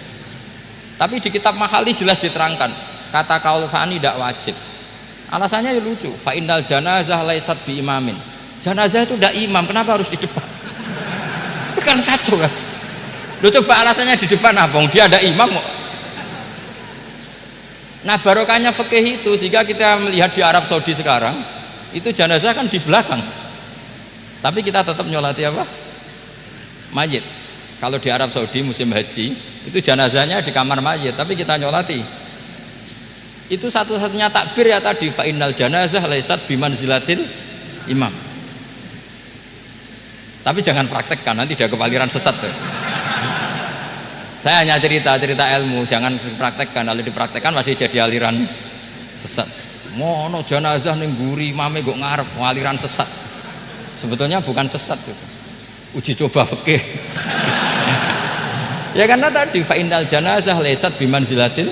S1: Tapi di kitab Mahali jelas diterangkan, kata kaul sani tidak wajib. Alasannya ya lucu, fa innal janazah laisat bi imamin. Jenazah itu tidak imam, kenapa harus di depan? Kan kacau kan? Lu coba alasannya di depan apa? Dia ada imam kok. Nah barokahnya fikih itu, sehingga kita melihat di Arab Saudi sekarang itu jenazah kan di belakang, tapi kita tetap nyolati mayit. Kalau di Arab Saudi musim haji itu jenazahnya di kamar mayit, tapi kita nyolati. Itu satu-satunya takbir ya tadi, fa innal janazah laisat bimanzilatil imam. Tapi jangan praktekkan, nanti dia kepaliran sesat tuh. Saya hanya cerita ilmu, jangan dipraktekkan. Kalau dipraktekkan masih jadi aliran sesat. Mono jenazah ning mburi mame kok ngarep aliran sesat. Sebetulnya bukan sesat gitu. Uji coba fikih. Ya karena tadi fa innal janazah laisat bimanzilatil.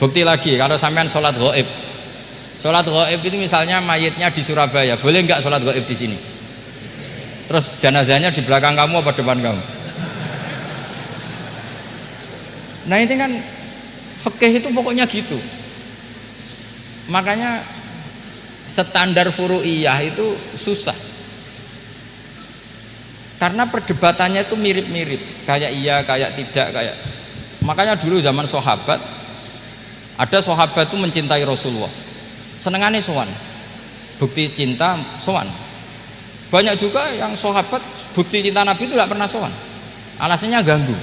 S1: Bukti lagi kalau sampean sholat ghaib. Sholat ghaib itu misalnya mayitnya di Surabaya, boleh nggak sholat ghaib di sini? Terus jenazahnya di belakang kamu apa depan kamu? Nah ini kan Fikih itu pokoknya gitu. Makanya standar furu'iyah itu susah. Karena perdebatannya itu mirip-mirip, kayak iya, kayak tidak, kayak. Makanya dulu zaman sahabat, ada sahabat itu mencintai Rasulullah. Senengannya sowan. Bukti cinta sowan. Banyak juga yang sahabat bukti cinta Nabi itu tidak pernah sowan. Alasannya ganggu.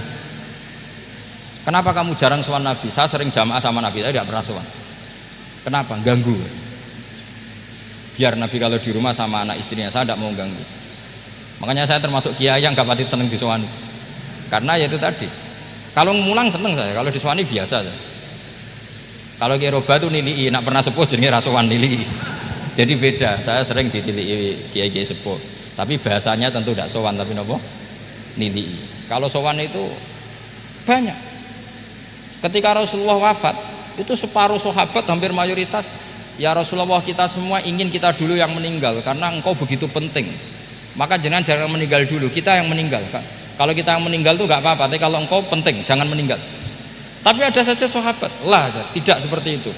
S1: Kenapa kamu jarang sowan Nabi? Saya sering jamaah sama Nabi, saya tidak pernah sowan. Kenapa? Ganggu. Biar Nabi kalau di rumah sama anak istrinya, saya tidak mau ganggu. Makanya saya termasuk kiai yang gak pati seneng disowani. Karena ya itu tadi. Kalau mulang seneng saya, kalau disowani biasa saya. Kalau kiai roba itu nilai, nak pernah sepuh jadi rasuan nilai. Jadi beda. Saya sering ditilii kiai-kiai sepuh. Tapi bahasanya tentu tidak sowan, tapi nopo nilai. Kalau sowan itu banyak. Ketika Rasulullah wafat, itu separuh sahabat hampir mayoritas, ya Rasulullah, kita semua ingin kita dulu yang meninggal karena engkau begitu penting. Maka jangan meninggal dulu, kita yang meninggal. Kalau kita yang meninggal itu nggak apa-apa, tapi kalau engkau penting jangan meninggal. Tapi ada saja sahabat lah, tidak seperti itu.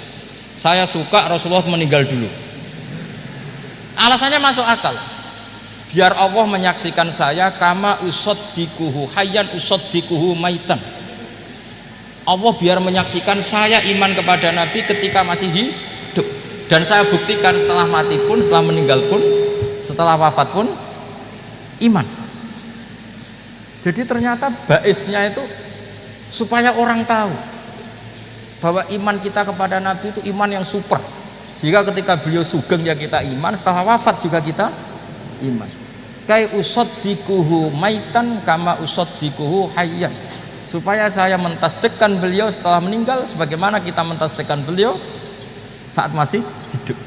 S1: Saya suka Rasulullah meninggal dulu. Alasannya masuk akal. Biar Allah menyaksikan saya kama usaddikuhu hayyan usaddikuhu maitan. Allah biar menyaksikan saya iman kepada Nabi ketika masih hidup, dan saya buktikan setelah mati pun, setelah meninggal pun, setelah wafat pun iman. Jadi ternyata baisnya itu supaya orang tahu bahwa iman kita kepada Nabi itu iman yang super, sehingga ketika beliau sugeng ya kita iman, setelah wafat juga kita iman. Kai usaddikuhu maitan kama usaddikuhu hayyan, supaya saya mentasdikkan beliau setelah meninggal sebagaimana kita mentasdikkan beliau saat masih hidup.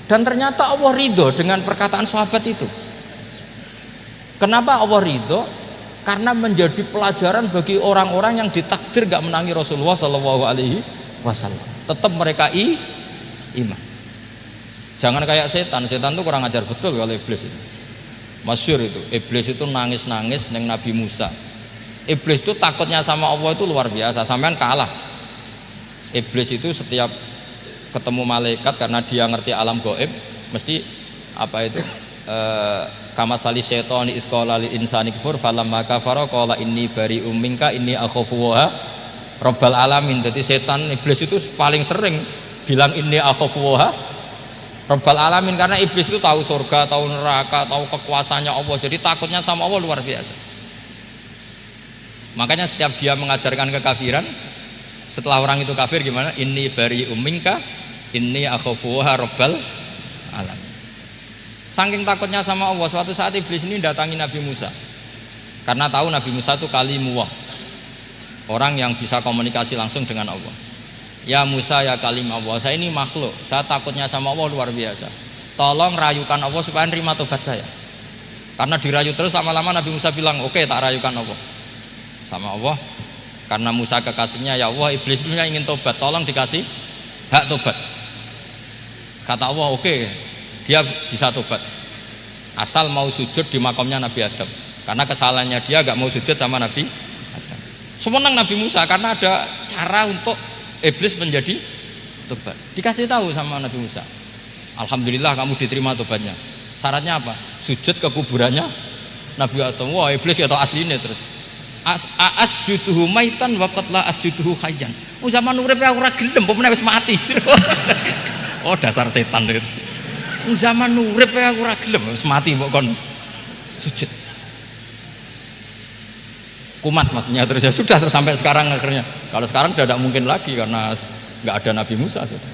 S1: Dan ternyata Allah ridho dengan perkataan sahabat itu. Kenapa Allah ridho? Karena menjadi pelajaran bagi orang-orang yang ditakdir gak menangi Rasulullah SAW. Tetap mereka iman. Jangan kayak setan itu kurang ajar betul kalau iblis itu. Masyhur itu, iblis itu nangis-nangis neng Nabi Musa. Iblis itu takutnya sama Allah itu luar biasa, sampean kalah. Iblis itu setiap ketemu malaikat, karena dia ngerti alam gaib, mesti apa itu? Kama sali syaitani idz qala lil insani kfur falamma kafara qala inni bari'um minka inni akhafu wa rabbal alamin. Jadi setan iblis itu paling sering bilang inni akhafu wa rabbal alamin, karena iblis itu tahu surga, tahu neraka, tahu kekuasaannya Allah. Jadi takutnya sama Allah luar biasa. Makanya setiap dia mengajarkan kekafiran, setelah orang itu kafir gimana? Inni bari'um minka inni akhafu wa rabbal alamin. Saking takutnya sama Allah, suatu saat iblis ini datangi Nabi Musa karena tahu Nabi Musa itu kalimullah, orang yang bisa komunikasi langsung dengan Allah. Ya Musa, ya kalim Allah, saya ini makhluk, saya takutnya sama Allah luar biasa, tolong rayukan Allah supaya nerima tobat saya. Karena dirayu terus, lama-lama Nabi Musa bilang oke, tak rayukan Allah sama Allah. Karena Musa kekasihnya, ya Allah, iblis itu ingin tobat, tolong dikasih hak tobat. Kata Allah oke, dia bisa tobat asal mau sujud di makamnya Nabi Adam, karena kesalahannya dia gak mau sujud sama Nabi Adam. Semenang Nabi Musa karena ada cara untuk iblis menjadi tobat. Dikasih tahu sama Nabi Musa, alhamdulillah kamu diterima tobatnya. Syaratnya apa? Sujud ke kuburannya Nabi Adam. Wah, iblis ya tau aslinya terus. Asjuduhu maitan wa qatla asjuduhu hayyan. Oh, zaman urip aku ora gelem, pomene wis mati. Oh, dasar setan itu. Zaman urip aku ora gelem, wis mati mbok kon sujud. Kumat maksudnya terus ya sudah terus sampai sekarang akhirnya. Kalau sekarang sudah tidak mungkin lagi karena nggak ada Nabi Musa sudah.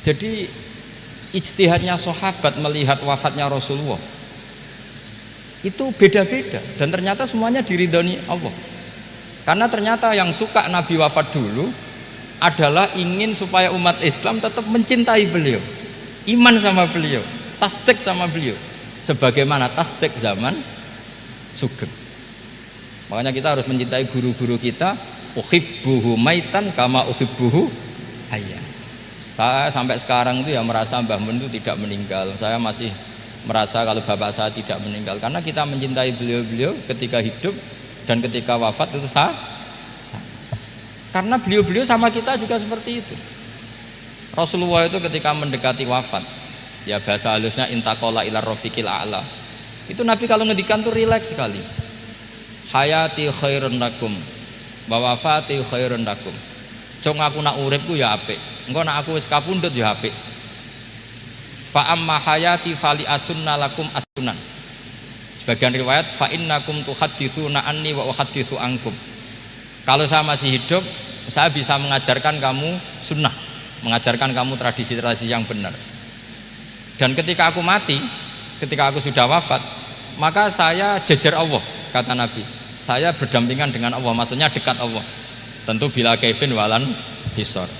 S1: Jadi ijtihadnya sahabat melihat wafatnya Rasulullah itu beda-beda, dan ternyata semuanya diridhoni Allah. Karena ternyata yang suka Nabi wafat dulu adalah ingin supaya umat Islam tetap mencintai beliau, iman sama beliau, tasdik sama beliau, sebagaimana tasdik zaman sugeng. Makanya kita harus mencintai guru-guru kita. Uhibbuhu maitan kama uhibbuhu hayyan. Saya sampai sekarang itu ya merasa Mbah Mun itu tidak meninggal. Saya masih merasa kalau bapak saya tidak meninggal, karena kita mencintai beliau-beliau ketika hidup dan ketika wafat itu sama. Karena beliau-beliau sama kita juga seperti itu. Rasulullah itu ketika mendekati wafat, ya bahasa halusnya intaqala ila rafiqil a'la. Itu Nabi kalau ngedikan tuh rileks sekali. Hayati khairun lakum wa wafati khairun lakum. Cung aku nak uripku ya apik. Engko nak aku wis kapundhut ya apik. Fa amma hayati fali asunna lakum asunan. Sebagian riwayat fa innakum tuhadditsuna anni wa uhadditsu ankum. Kalau saya masih hidup, saya bisa mengajarkan kamu sunnah, mengajarkan kamu tradisi-tradisi yang benar. Dan ketika aku mati, ketika aku sudah wafat, maka saya jejer Allah, kata Nabi. Saya berdampingan dengan Allah, maksudnya dekat Allah. Tentu bila kaifin walan hisor.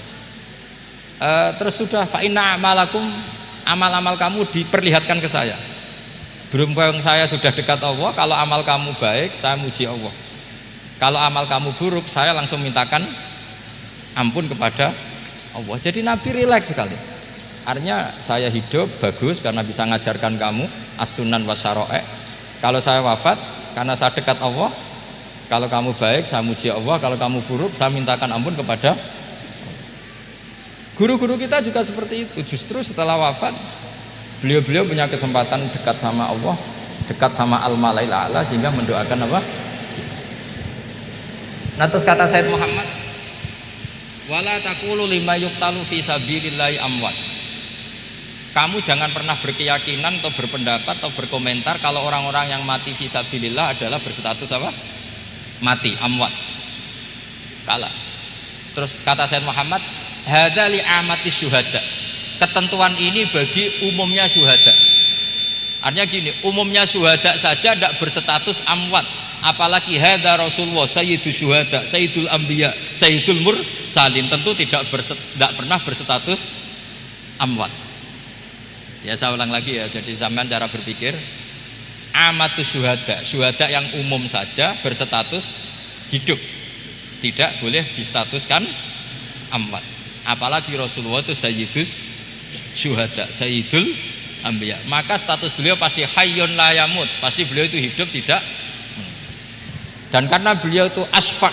S1: Terus sudah fa inna amalakum, amal-amal kamu diperlihatkan ke saya. Berhubung saya sudah dekat Allah, kalau amal kamu baik, saya muji Allah. Kalau amal kamu buruk, saya langsung mintakan ampun kepada Allah. Jadi Nabi rileks sekali. Artinya saya hidup bagus karena bisa ngajarkan kamu as-sunan wasyara'i. Kalau saya wafat karena saya dekat Allah. Kalau kamu baik, saya muji Allah. Kalau kamu buruk, saya mintakan ampun kepada guru-guru kita juga seperti itu. Justru setelah wafat, beliau-beliau punya kesempatan dekat sama Allah, dekat sama al-malail a'la, sehingga mendoakan apa? Kita. Nah, terus kata Sayyid Muhammad, wala taqulu lima yuqtalu fi sabilillahi amwat. Kamu jangan pernah berkeyakinan atau berpendapat atau berkomentar kalau orang-orang yang mati fi sabilillah adalah berstatus apa? Mati, amwat. Kalah. Terus kata Sayyid Muhammad, hadza li amati syuhada. Ketentuan ini bagi umumnya syuhada. Artinya gini, umumnya syuhada saja tidak berstatus amwat. Apalagi hadza Rasulullah sayyidul syuhada, sayyidul anbiya, sayyidul mursalin, tentu tidak pernah berstatus amwat. Ya saya ulang lagi ya, jadi zaman cara berpikir amatus syuhada, syuhada yang umum saja berstatus hidup, tidak boleh distatuskan amwat. Apalagi Rasulullah itu sayyidus syuhada, sayyidul anbiya, maka status beliau pasti hayyun la yamut, pasti beliau itu hidup tidak. Dan karena beliau itu asfaq,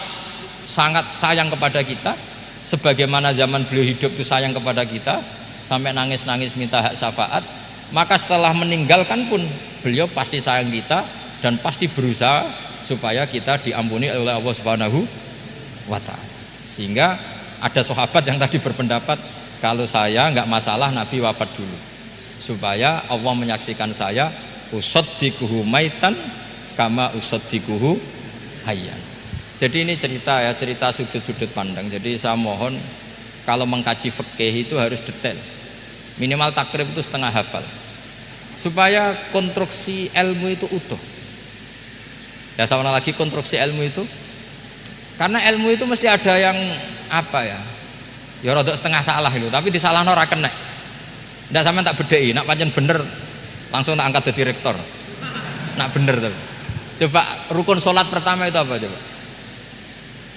S1: sangat sayang kepada kita, sebagaimana zaman beliau hidup itu sayang kepada kita, sampai nangis-nangis minta hak syafaat, maka setelah meninggalkan pun beliau pasti sayang kita dan pasti berusaha supaya kita diampuni oleh Allah Subhanahu wa ta'ala. Sehingga ada sahabat yang tadi berpendapat, kalau saya nggak masalah Nabi wafat dulu, supaya Allah menyaksikan saya usaddiquhu maitan kama usaddiquhu hayyan. Jadi ini cerita ya, cerita sudut-sudut pandang. Jadi saya mohon kalau mengkaji fikih itu harus detail. Minimal takrib itu setengah hafal. Supaya konstruksi ilmu itu utuh. Ya sama lagi konstruksi ilmu itu. Karena ilmu itu mesti ada yang apa ya? Ya rodok setengah salah itu, tapi disalahno ora kena. Ndak sampean tak bedheki, nak pancen bener langsung tak angkat jadi rektor. Nak bener tuh. Coba rukun sholat pertama itu apa coba?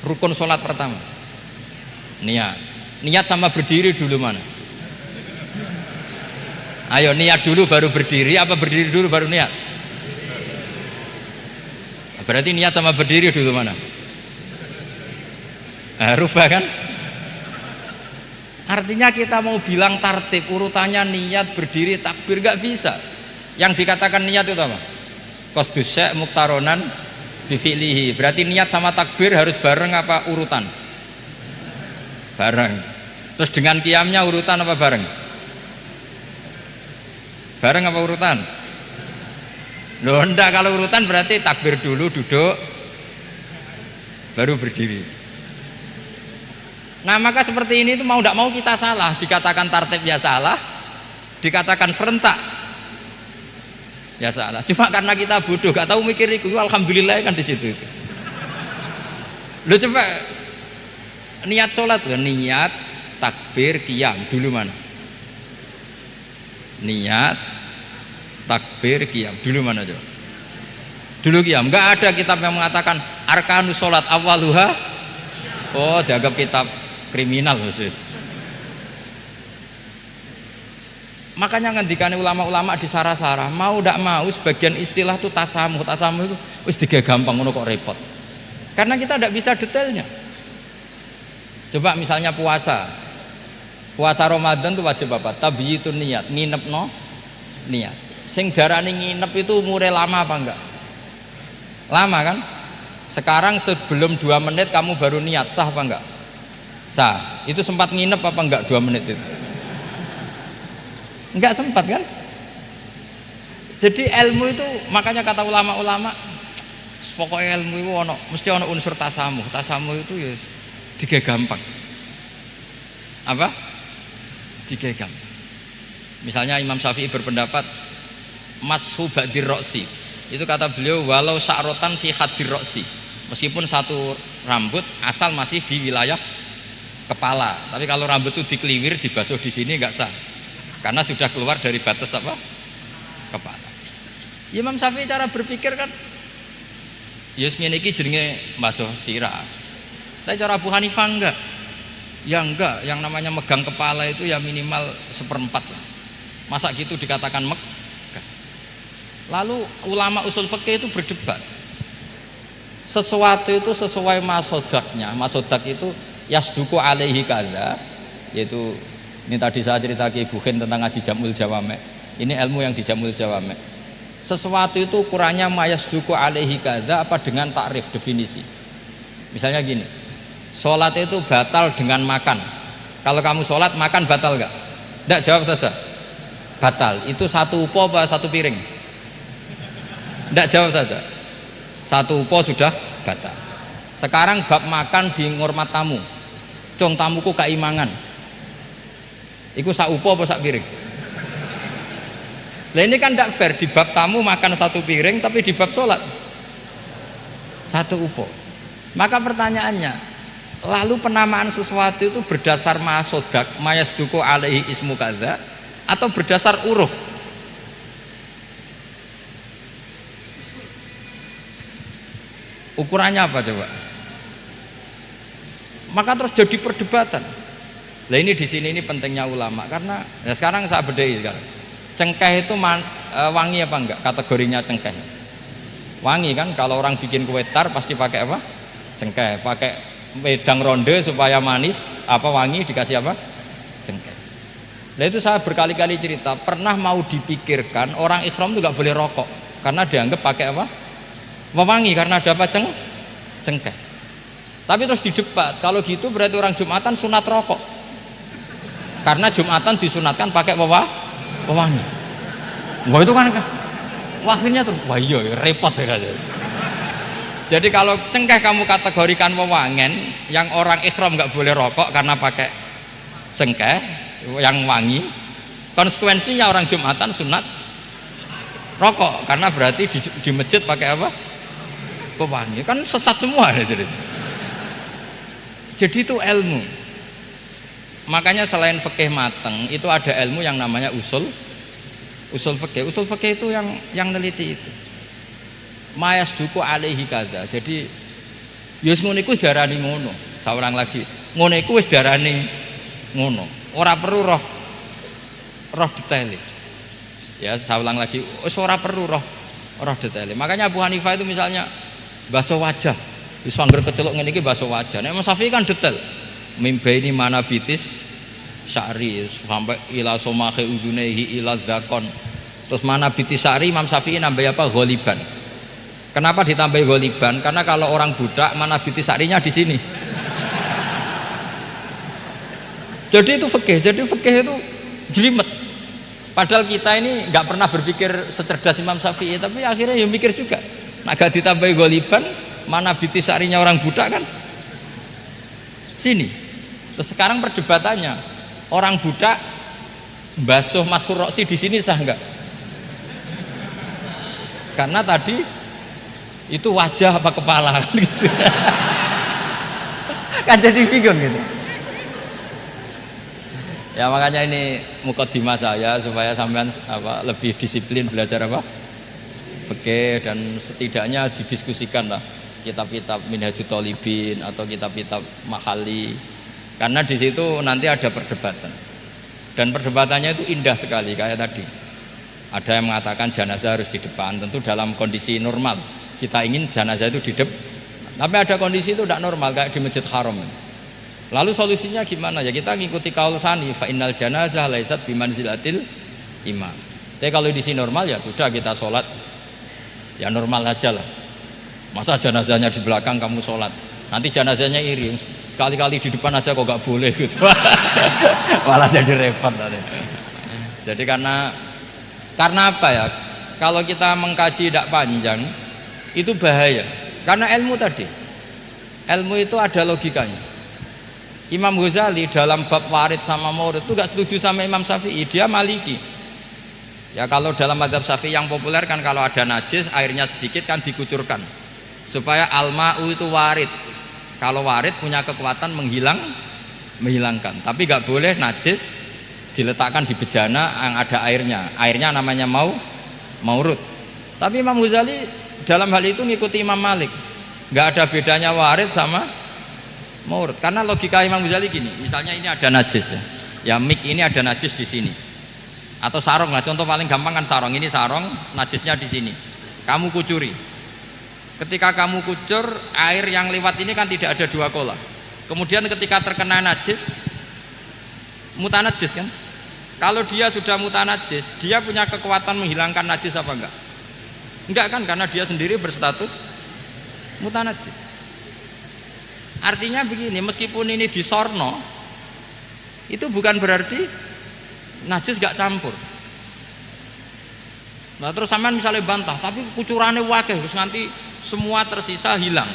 S1: Rukun sholat pertama niat. Niat sama berdiri dulu mana? Ayo niat dulu baru berdiri, apa berdiri dulu baru niat? Berarti niat sama berdiri dulu mana? Rubah kan? Artinya kita mau bilang tartib urutannya niat, berdiri, takbir, gak bisa. Yang dikatakan niat itu apa? Qasdus syai' muktaronan bifi'lihi. Berarti niat sama takbir harus bareng apa urutan? Bareng. Terus dengan qiyamnya urutan apa bareng? Bareng apa urutan? Loh enggak, kalau urutan berarti takbir dulu, duduk, baru berdiri. Nah maka seperti ini itu mau tidak mau kita salah. Dikatakan tartib ya salah, dikatakan serentak ya salah. Cuma karena kita bodoh, gak tahu mikir itu, alhamdulillah kan di situ itu. Lo coba niat sholat, niat, takbir, qiyam dulu mana? Niat, takbir, qiyam dulu mana coba? Dulu qiyam. Enggak ada kitab yang mengatakan arkanus sholat awaluha. Oh, dianggap kitab kriminal maksudnya. Makanya ngendikane ulama-ulama di sarah-sarah, mau ndak mau sebagian istilah itu tasamuh itu wis digawe gampang ngono kok repot. Karena kita ndak bisa detailnya. Coba misalnya puasa Ramadan itu wajib apa? Tabyitun niat, nginep no niat. Sing darani nginep itu umure lama apa enggak? Lama kan? Sekarang sebelum 2 menit kamu baru niat, sah apa enggak? Sah. Itu sempat nginep apa enggak 2 menit itu? Enggak sempat kan? Jadi ilmu itu, makanya kata ulama-ulama, pokoknya ilmu itu mesti ono unsur tasamuh. Tasamuh itu ya digawe gampang. Apa? Digawe gampang. Misalnya Imam Syafi'i berpendapat mashu ba'dir roksi. Itu kata beliau walau sa'rotan fi hadir roksi. Meskipun satu rambut asal masih di wilayah kepala. Tapi kalau rambut itu dikeliwir, dibasuh di sini enggak sah. Karena sudah keluar dari batas apa? Kepala. Imam Syafi'i cara berpikir kan ya ngene iki jenenge mbasuh sirah. Tapi cara Abu Hanifah enggak. Ya enggak, yang namanya megang kepala itu ya minimal 1/4 lah. Masa gitu dikatakan megah. Lalu ulama usul fikih itu berdebat. Sesuatu itu sesuai masodaknya. Masodak itu yasduku alaihi kadza, yaitu ini tadi saya cerita ke Ibu Khin tentang ngaji Jamul Jawame. Ini ilmu yang di Jamul Jawame. Sesuatu itu ukurannya mayasduku alaihi kadza apa dengan takrif definisi. Misalnya gini, sholat itu batal dengan makan. Kalau kamu sholat makan batal enggak? Enggak, jawab saja. Batal. Itu satu upo apa satu piring? Enggak, jawab saja. Satu upo sudah batal. Sekarang bab makan di ngurmat tamu. Cung tamuku keimangan. Iku sak upo apa sak piring? Lah ini kan tidak fair, di bab tamu makan satu piring tapi di bab sholat satu upo. Maka pertanyaannya, lalu penamaan sesuatu itu berdasar masodak mayasduku alaihi ismu kadza atau berdasar uruf? Ukurannya apa coba? Maka terus jadi perdebatan. Lah ini di sini ini pentingnya ulama, karena ya sekarang saya bedai sekarang. Cengkeh itu wangi apa enggak? Kategorinya cengkeh. Wangi kan, kalau orang bikin kue tar pasti pakai apa? Cengkeh. Pakai wedang ronde supaya manis, apa wangi dikasih apa? Cengkeh. Nah itu saya berkali-kali cerita, pernah mau dipikirkan orang ihram itu enggak boleh rokok karena dianggap pakai apa? Mewangi, karena ada apa? Cengkeh. Tapi terus didebat, kalau gitu berarti orang Jumatan sunat rokok. Karena Jumatan disunatkan pakai pewangi. Wah itu kan akhirnya tuh, wah iya repot ya. Jadi kalau cengkeh kamu kategorikan wewangen, yang orang ihram nggak boleh rokok karena pakai cengkeh yang wangi, konsekuensinya orang Jumatan sunat rokok karena berarti di masjid pakai apa? Pewangi. Kan sesat semua ya. Jadi itu ilmu. Makanya selain fikih mateng itu ada ilmu yang namanya usul fikih. Usul fikih itu yang neliti itu. Mayasduku alaihi kadza. Jadi yus ngono iku darani ngono. Saurang lagi. Ngono iku wis darani ngono. Ora perlu roh detail. Ya, saya ulang lagi. Wis ora perlu roh detail. Makanya Abu Hanifah itu misalnya basuh wajah. Wis angger kecelok ngene iki basuh wajah. Nek Imam Syafi'i kan detail. Mimbaini mana bitis sya'ri sampai ila somahe udunehi ila dzakon. Terus mana bitis sya'ri Imam Syafi'i nambah apa? Ghaliban. Kenapa ditambah ghaliban? Karena kalau orang budak mana bitis sya'rinya di sini. Jadi itu fikih. Jadi fikih itu jelimet. Padahal kita ini nggak pernah berpikir secerdas Imam Syafi'i, tapi akhirnya ya mikir juga. Nah, gak ditambah ghaliban, mana bitis sya'rinya orang budak kan? Sini. Terus sekarang perdebatannya, orang budak basuh maskur roksi di sini sah enggak? Karena tadi itu wajah apa kepala kan gitu. Kan jadi bingung gitu. Ya makanya ini mukadimah saya supaya sampean lebih disiplin belajar apa? Fikih, dan setidaknya didiskusikan lah kitab-kitab Minhajut Thalibin atau kitab-kitab Mahali. Karena di situ nanti ada perdebatan, dan perdebatannya itu indah sekali kayak tadi. Ada yang mengatakan jenazah harus di depan, tentu dalam kondisi normal kita ingin jenazah itu di depan. Tapi ada kondisi itu tidak normal kayak di Masjid Haram. Lalu solusinya gimana? Ya kita ngikuti kaul sani, fa innal janazah laisat bimanzilatil imam. Tapi kalau di sini normal ya sudah kita sholat ya normal aja lah. Masa jenazahnya di belakang kamu sholat, nanti jenazahnya iri, sekali-kali di depan aja kok gak boleh gitu. Malah jadi repot nanti. Jadi karena apa ya? Kalau kita mengkaji tidak panjang itu bahaya. Karena ilmu tadi, ilmu itu ada logikanya. Imam Ghazali dalam bab warid sama maurid itu gak setuju sama Imam Syafi'i, dia Maliki. Ya kalau dalam mazhab Syafi'i yang populer kan kalau ada najis airnya sedikit kan dikucurkan supaya al-ma'u itu warid. Kalau warid punya kekuatan menghilangkan. Tapi gak boleh najis diletakkan di bejana yang ada airnya. Airnya namanya maurud. Tapi Imam Ghazali dalam hal itu ngikuti Imam Malik. Gak ada bedanya warid sama maurud, karena logika Imam Ghazali gini, misalnya ini ada najis ya mik ini ada najis di sini, atau sarong lah, contoh paling gampang kan sarong, ini sarong najisnya di sini, kamu kucuri, ketika kamu kucur air yang lewat ini kan tidak ada dua kola, kemudian ketika terkena najis mutanajis kan, kalau dia sudah mutanajis dia punya kekuatan menghilangkan najis apa enggak kan, karena dia sendiri berstatus mutanajis. Artinya begini, meskipun ini disorno itu bukan berarti najis gak campur. Nah terus sampean misalnya bantah tapi kucurannya wakil terus nanti semua tersisa hilang,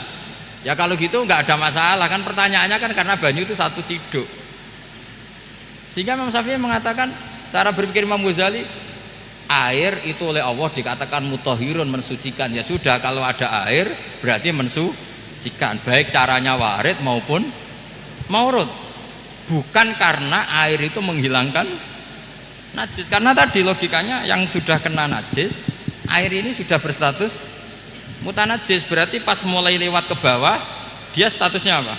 S1: ya kalau gitu nggak ada masalah kan, pertanyaannya kan karena banyu itu satu ciduk. Sehingga Imam Syafi'i mengatakan cara berpikir Imam Ghazali, air itu oleh Allah dikatakan mutahhirun, mensucikan, ya sudah kalau ada air berarti baik caranya warid maupun maurud, bukan karena air itu menghilangkan najis, karena tadi logikanya yang sudah kena najis air ini sudah berstatus mutanajis, berarti pas mulai lewat ke bawah dia statusnya apa?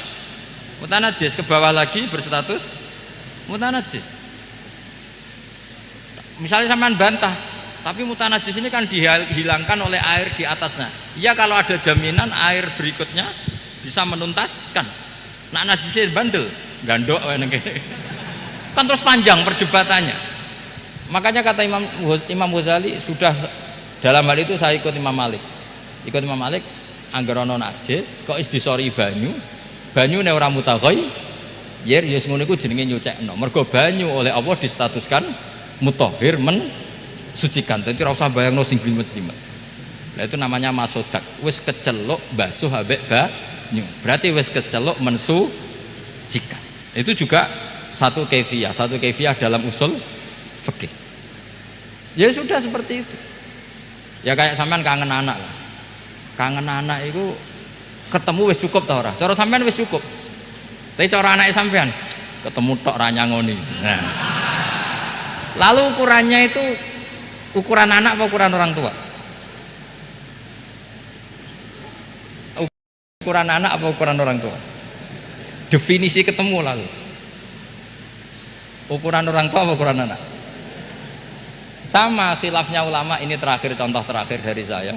S1: Mutanajis, ke bawah lagi berstatus mutanajis. Misalnya sampean bantah tapi mutanajis ini kan dihilangkan oleh air di atasnya, ya kalau ada jaminan air berikutnya bisa menuntaskan. Nah najisnya bandel gandok kan terus panjang perdebatannya. Makanya kata Imam Ghazali, sudah dalam hal itu saya ikut Imam Malik, angger ana najis kok istisori banyu ne ora mutaghayyir, ya ngono iku jenenge nyucekno, mergo banyu oleh Allah distatuskan mutahhir, sucikan, jadi ora usah bayangno sing glimet-glimet. Nah itu namanya masodak, wis keceluk basuh ambek banyu, berarti wis keceluk mensucikan. Itu juga satu kefiah dalam usul fikih. Ya sudah seperti itu. Ya kayak sampean kangen anak lah. Kangen anak itu ketemu wis cukup ta ora? Cara sampean wis cukup. Tapi cara anake sampean ketemu tok ra nyangoni. Nah. Lalu ukurannya itu ukuran anak apa ukuran orang tua? Ukuran anak apa ukuran orang tua? Definisi ketemu lalu. Ukuran orang tua apa ukuran anak? Sama khilafnya ulama, ini terakhir, contoh terakhir dari saya.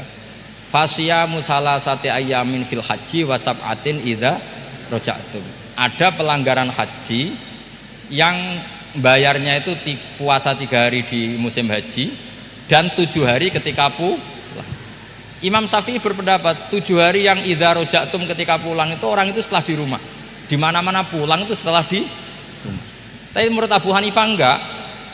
S1: Fasyamu salasati ayyamin fil haji wa sab'atin idza raja'tum. Ada pelanggaran haji yang bayarnya itu puasa 3 hari di musim haji dan 7 hari ketika pulang. Imam Syafi'i berpendapat 7 hari yang idza raja'tum ketika pulang itu orang itu setelah di rumah. Di mana-mana pulang itu setelah di rumah. Tapi menurut Abu Hanifah enggak,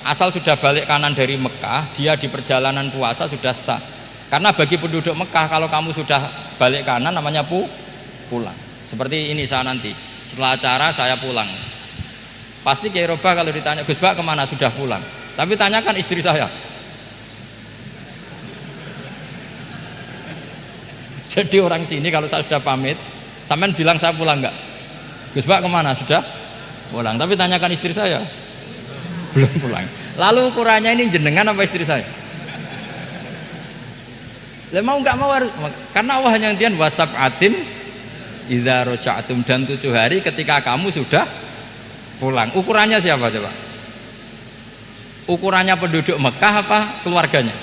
S1: asal sudah balik kanan dari Mekah, dia di perjalanan puasa sudah sah. Karena bagi penduduk Mekah kalau kamu sudah balik kanan namanya pulang. Seperti ini saya nanti setelah acara saya pulang. Pasti Kiai Robah kalau ditanya Gus Bak kemana, sudah pulang. Tapi tanyakan istri saya. Jadi orang sini kalau saya sudah pamit, sampean bilang saya pulang enggak? Gus Bak kemana? Sudah pulang. Tapi tanyakan istri saya, belum pulang. Lalu ukurannya ini jenengan apa istri saya? Lah mau enggak mau, karena Allah hanya ngendian wasab'atin idza raja'tum, dan 7 hari ketika kamu sudah pulang. Ukurannya siapa coba? Ukurannya penduduk Mekah apa keluarganya?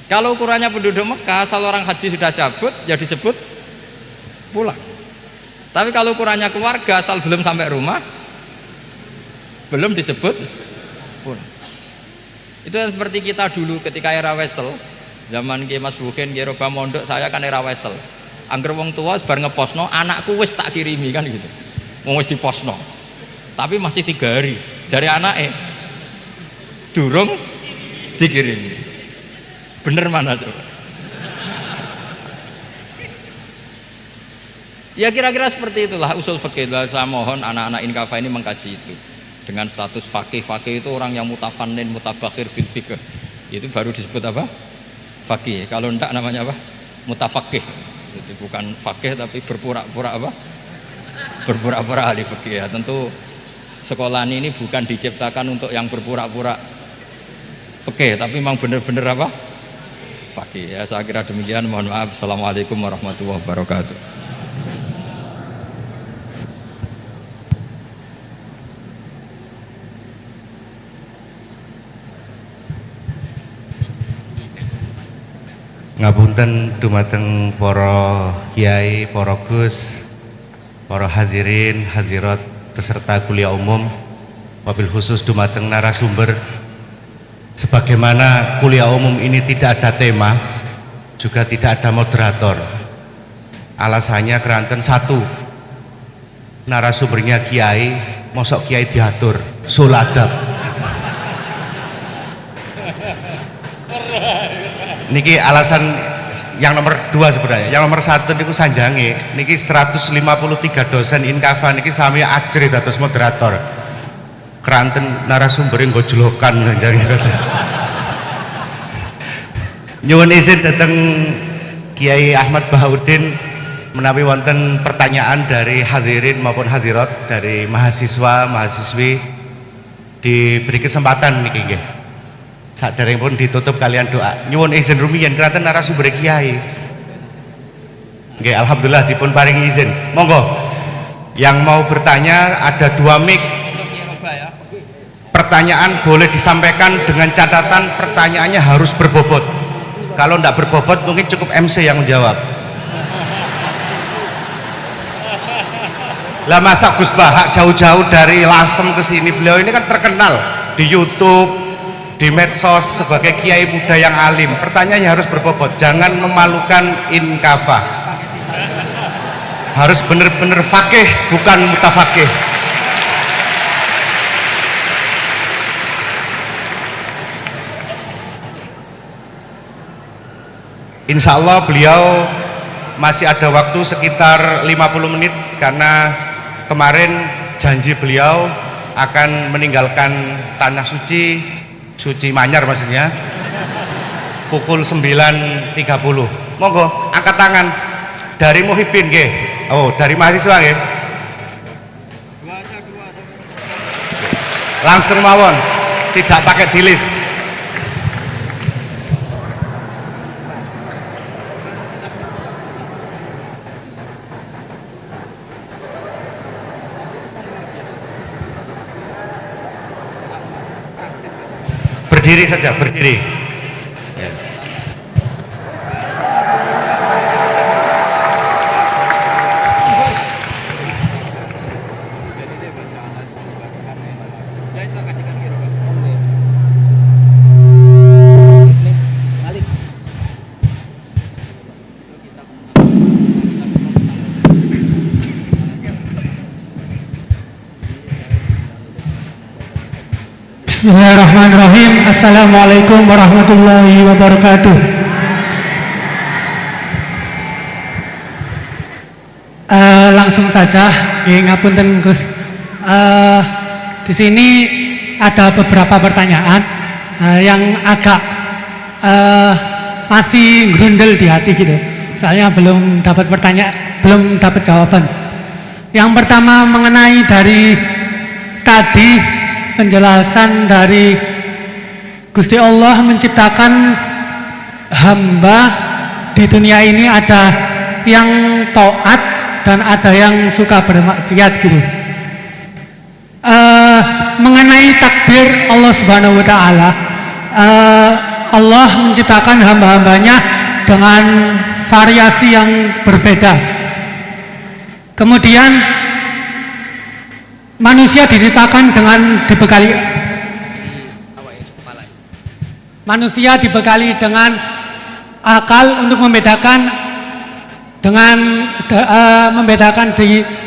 S1: Kalau ukurannya penduduk Mekah, asal orang haji sudah cabut ya disebut pulang. Tapi kalau ukurannya keluarga asal belum sampai rumah belum disebut pun. Itu seperti kita dulu ketika era wesel, zaman Ki Mas Bukin, Ki Roba Mondok, saya kan era wesel. Angger wong tua bar ngeposno, anakku wis tak kirimi kan gitu. Wong wis diposno. Tapi masih 3 hari. Jari anake durung dikirimi. Bener mana coba? Ya kira-kira seperti itulah usul fikih. Saya mohon anak-anak Inkafa ini mengkaji itu dengan status fakih. Fakih itu orang yang mutafannin, mutabakhir fil fikih. Itu baru disebut apa? Fakih. Kalau enggak namanya apa? Mutafakih. Itu bukan fakih tapi berpura-pura apa? Berpura-pura ahli fikih. Ya, tentu sekolah ini bukan diciptakan untuk yang berpura-pura fikih, tapi memang benar-benar apa? Fakih. Ya, saya kira demikian. Mohon maaf. Assalamualaikum warahmatullahi wabarakatuh.
S2: Ngapunten dumateng para kiai, para gus, para hadirin, hadirat peserta kuliah umum, wabil khusus dumateng narasumber. Sebagaimana kuliah umum ini tidak ada tema, juga tidak ada moderator. Alasannya keranten satu, narasumbernya kiai, mosok kiai diatur, suladab. Niki alasan yang nomor 2 sebenarnya. Yang nomor 1 niku sanjange niki 153 dosen Inkafa niki sami ajri dados moderator. Keranten narasumber nggo jlokan sanjange. Nyuwun izin dateng Kiai Ahmad Bahaudin menawi wonten pertanyaan dari hadirin maupun hadirat dari mahasiswa, mahasiswi diberi kesempatan niki nggih. Saderengipun ditutup kalian doa. Nyuwun izin rumiyin keranten narasumber kiai. Nggih, alhamdulillah dipun paringi izin. Monggo. Yang mau bertanya ada 2 mic. Pertanyaan boleh disampaikan dengan catatan pertanyaannya harus berbobot. Kalau tidak berbobot mungkin cukup MC yang menjawab. Lah masa Gus Bahak jauh-jauh dari Lasem ke sini, beliau ini kan terkenal di YouTube, di medsos sebagai kiai muda yang alim. Pertanyaannya harus berbobot, jangan memalukan Inkafa. Harus benar-benar fakih, bukan mutafakih. Insya Allah beliau masih ada waktu sekitar 50 menit karena kemarin janji beliau akan meninggalkan tanah suci Manyar maksudnya pukul 9.30. Monggo angkat tangan dari Muhibbin nggih. Oh, dari mahasiswa nggih. Langsung mawon, tidak pakai dilis. Berdiri saja, berdiri. Ya.
S3: Bismillahirrahmanirrahim. Assalamualaikum warahmatullahi wabarakatuh. Langsung saja, ngapunten Gus. Di sini ada beberapa pertanyaan yang agak masih grundel di hati gitu. Soalnya belum dapat belum dapat jawaban. Yang pertama mengenai dari tadi penjelasan dari Gusti Allah menciptakan hamba di dunia ini, ada yang taat dan ada yang suka bermaksiat gitu. Mengenai takdir Allah Subhanahu wa Ta'ala, Allah menciptakan hamba-hambanya dengan variasi yang berbeda. Kemudian manusia diciptakan dengan dengan akal untuk membedakan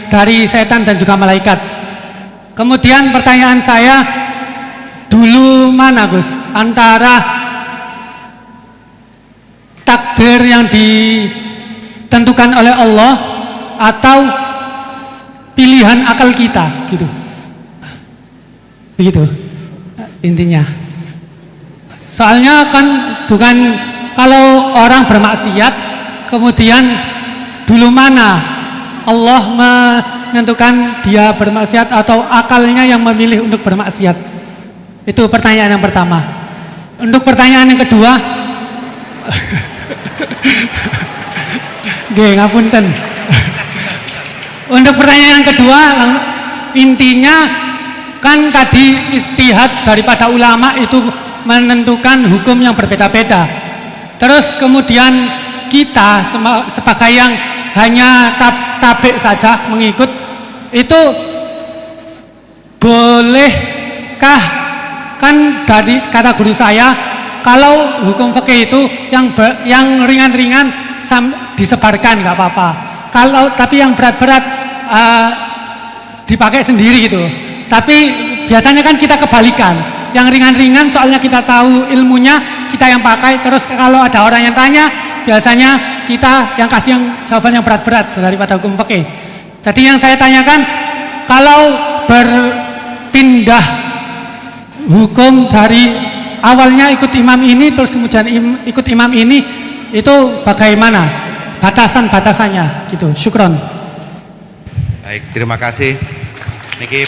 S3: dari setan dan juga malaikat. Kemudian pertanyaan saya, dulu mana Gus antara takdir yang ditentukan oleh Allah atau pilihan akal kita gitu. Begitu intinya. Soalnya kan bukan kalau orang bermaksiat kemudian dulu mana Allah menentukan dia bermaksiat atau akalnya yang memilih untuk bermaksiat. Itu pertanyaan yang pertama. Untuk pertanyaan yang kedua, ngapunten. Untuk pertanyaan yang kedua, intinya kan tadi istihad daripada ulama itu menentukan hukum yang berbeda-beda. Terus kemudian kita sebagai yang hanya tabik saja mengikut, itu bolehkah? Kan dari kata guru saya, kalau hukum fikih itu yang ringan-ringan disebarkan nggak apa-apa. Tapi yang berat-berat dipakai sendiri gitu. Tapi biasanya kan kita kebalikan. Yang ringan-ringan soalnya kita tahu ilmunya, kita yang pakai. Terus kalau ada orang yang tanya, biasanya kita yang kasih yang jawaban yang berat-berat daripada hukum fikih. Jadi yang saya tanyakan, kalau berpindah hukum dari awalnya ikut imam ini terus kemudian ikut imam ini, itu bagaimana batasan-batasannya gitu. Syukron.
S2: Baik, terima kasih. Niki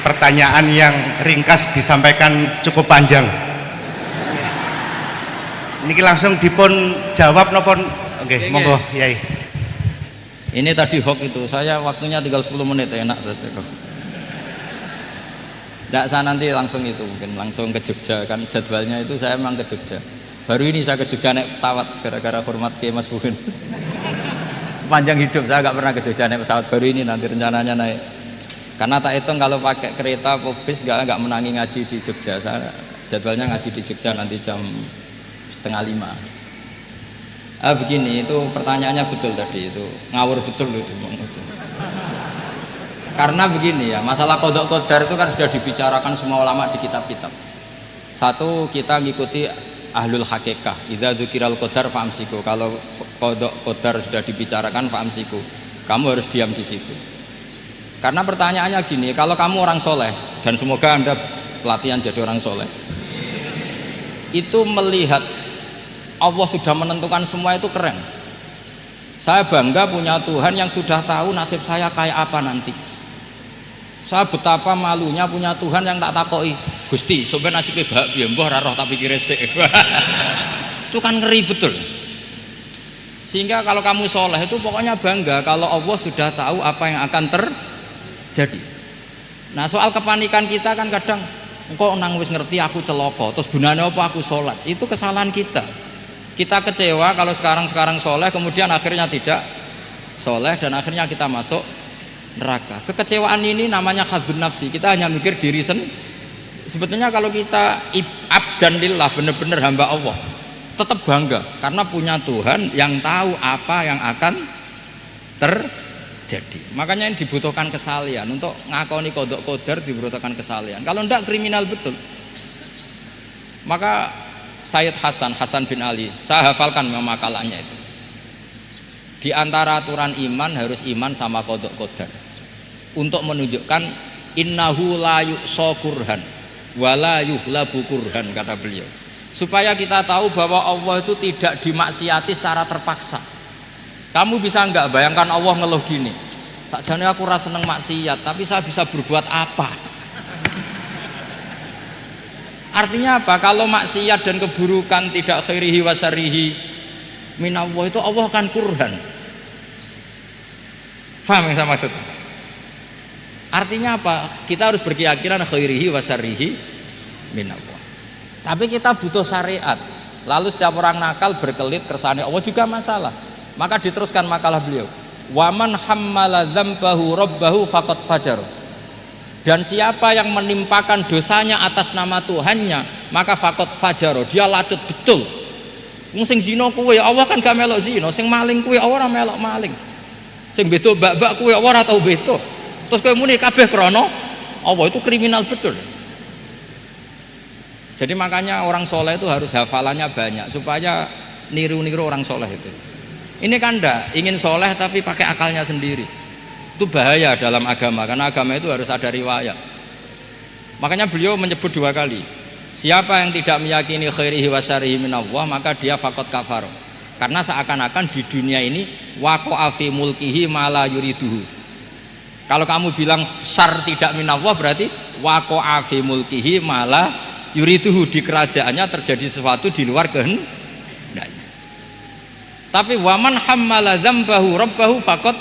S2: pertanyaan yang ringkas disampaikan cukup panjang. Niki langsung dipun jawab nopon. Oke, monggo Yai.
S1: Ini tadi hoax itu, saya waktunya tinggal 10 menit, enak saja kok. Tidak, saya nanti langsung itu, mungkin langsung ke Jogja, kan jadwalnya itu saya memang ke Jogja. Baru ini saya ke Jogja naik pesawat, gara-gara hormat ke Mas Bukin. Sepanjang hidup saya nggak pernah ke Jogja naik pesawat, baru ini nanti rencananya naik. Karena tak hitung kalau pakai kereta atau bis nggak menangi ngaji di Jogja. Saya jadwalnya ngaji di Jogja nanti jam 4:30. Begini, itu pertanyaannya betul tadi, itu ngawur betul itu. Karena begini ya, masalah qadha qadar itu kan sudah dibicarakan semua ulama di kitab-kitab. Satu, kita ngikuti ahlul hakikah, idza dzukiral qadar fa'amsiku. Kalau qadha qadar sudah dibicarakan fa'amsiku, kamu harus diam di situ. Karena pertanyaannya gini, kalau kamu orang soleh, dan semoga Anda pelatihan jadi orang soleh, itu melihat Allah sudah menentukan semua, itu keren. Saya bangga punya Tuhan yang sudah tahu nasib saya kayak apa nanti. Saya betapa malunya punya Tuhan yang tak takoi, Gusti sampai nasibnya bahagia, mbah ra roh tapi kira sik. Itu kan ngeri betul. Sehingga kalau kamu soleh itu pokoknya bangga kalau Allah sudah tahu apa yang akan terjadi. Nah, soal kepanikan kita kan kadang kok nang wis ngerti aku celoko, terus gunanya apa aku sholat? Itu kesalahan kita. Kita kecewa kalau sekarang soleh, kemudian akhirnya tidak soleh dan akhirnya kita masuk neraka. Kekecewaan ini namanya khadzun nafsi. Kita hanya mikir diri sendiri. Sebetulnya kalau kita abdan lillah, benar-benar hamba Allah, tetap bangga karena punya Tuhan yang tahu apa yang akan terjadi. Makanya yang dibutuhkan kesalian untuk ngakoni qadha qadar, dibutuhkan kesalian. Kalau enggak kriminal betul. Maka Sayyid Hasan bin Ali, saya hafalkan makalannya itu. Di antara aturan iman harus iman sama qadha qadar. Untuk menunjukkan innahu la yu'sa kurhan wa la yuhlabu kurhan, kata beliau. Supaya kita tahu bahwa Allah itu tidak dimaksiati secara terpaksa. Kamu bisa enggak bayangkan Allah ngeluh gini, sakjane aku ora seneng maksiat, tapi saya bisa berbuat apa? Artinya apa? Kalau maksiat dan keburukan tidak khairihi wa syarrihi minallah, itu Allah kan kurhan. Faham yang saya maksud? Artinya apa? Kita harus berkeyakinan khairihi wa syarrihi minallah. Tapi kita butuh syariat. Lalu setiap orang nakal berkelit kersane Allah juga masalah. Maka diteruskan makalah beliau, waman hammala dzambahu rabbahu faqad fajar. Dan siapa yang menimpakan dosanya atas nama Tuhannya, maka faqad fajar, dia lacut betul. Wong sing zina kuwe Allah kan gak melok zina, sing maling kuwe ora melok maling. Sing beto bak-bak kuwe ora tau beto. Terus kowe muni kabeh krana Allah, itu kriminal betul. Jadi makanya orang soleh itu harus hafalannya banyak supaya niru-niru orang soleh itu. Ini kan ndak ingin soleh tapi pakai akalnya sendiri. Itu bahaya dalam agama, karena agama itu harus ada riwayat. Makanya beliau menyebut 2 kali, siapa yang tidak meyakini khairihi wa syarrihi minallah, maka dia faqad kafar. Karena seakan-akan di dunia ini waqa'a fi mulkihi ma la yuriduhu. Kalau kamu bilang syar tidak minallah, berarti waqa'a fi mulkihi ma la yuriduhu, di kerajaannya terjadi sesuatu di luar kehendaknya. Tapi waman hammala dzambahu rabbahu faqad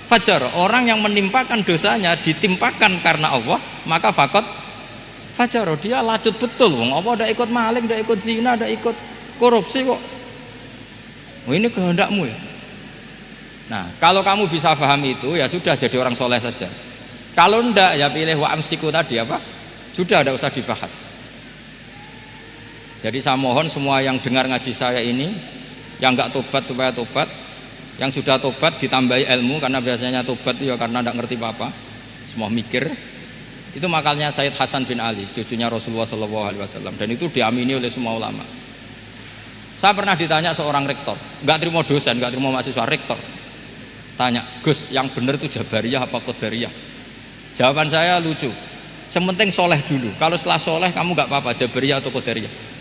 S1: fajar, orang yang menimpakan dosanya ditimpakan karena Allah, maka faqad fajar, dia lacut betul. Wong apa ndak ikut maling, ndak ikut zina, ndak ikut korupsi kok. Oh, ini kehendakmu ya. Nah, kalau kamu bisa paham itu ya sudah, jadi orang soleh saja. Kalau ndak ya pilih wa amsiku tadi apa? Sudah, tidak usah dibahas. Jadi saya mohon semua yang dengar ngaji saya ini, yang enggak tobat supaya tobat, yang sudah tobat ditambahi ilmu, karena biasanya tobat itu ya karena enggak ngerti apa-apa, semua mikir. Itu makalnya Sayyid Hasan bin Ali, cucunya Rasulullah SAW, dan itu diamini oleh semua ulama. Saya pernah ditanya seorang rektor, enggak terima dosen, enggak terima mahasiswa, rektor tanya, Gus, yang benar itu Jabariyah apa Qadariyah? Jawaban saya lucu, sementing soleh dulu, kalau setelah soleh kamu enggak apa-apa Jabariyah atau Qadariyah.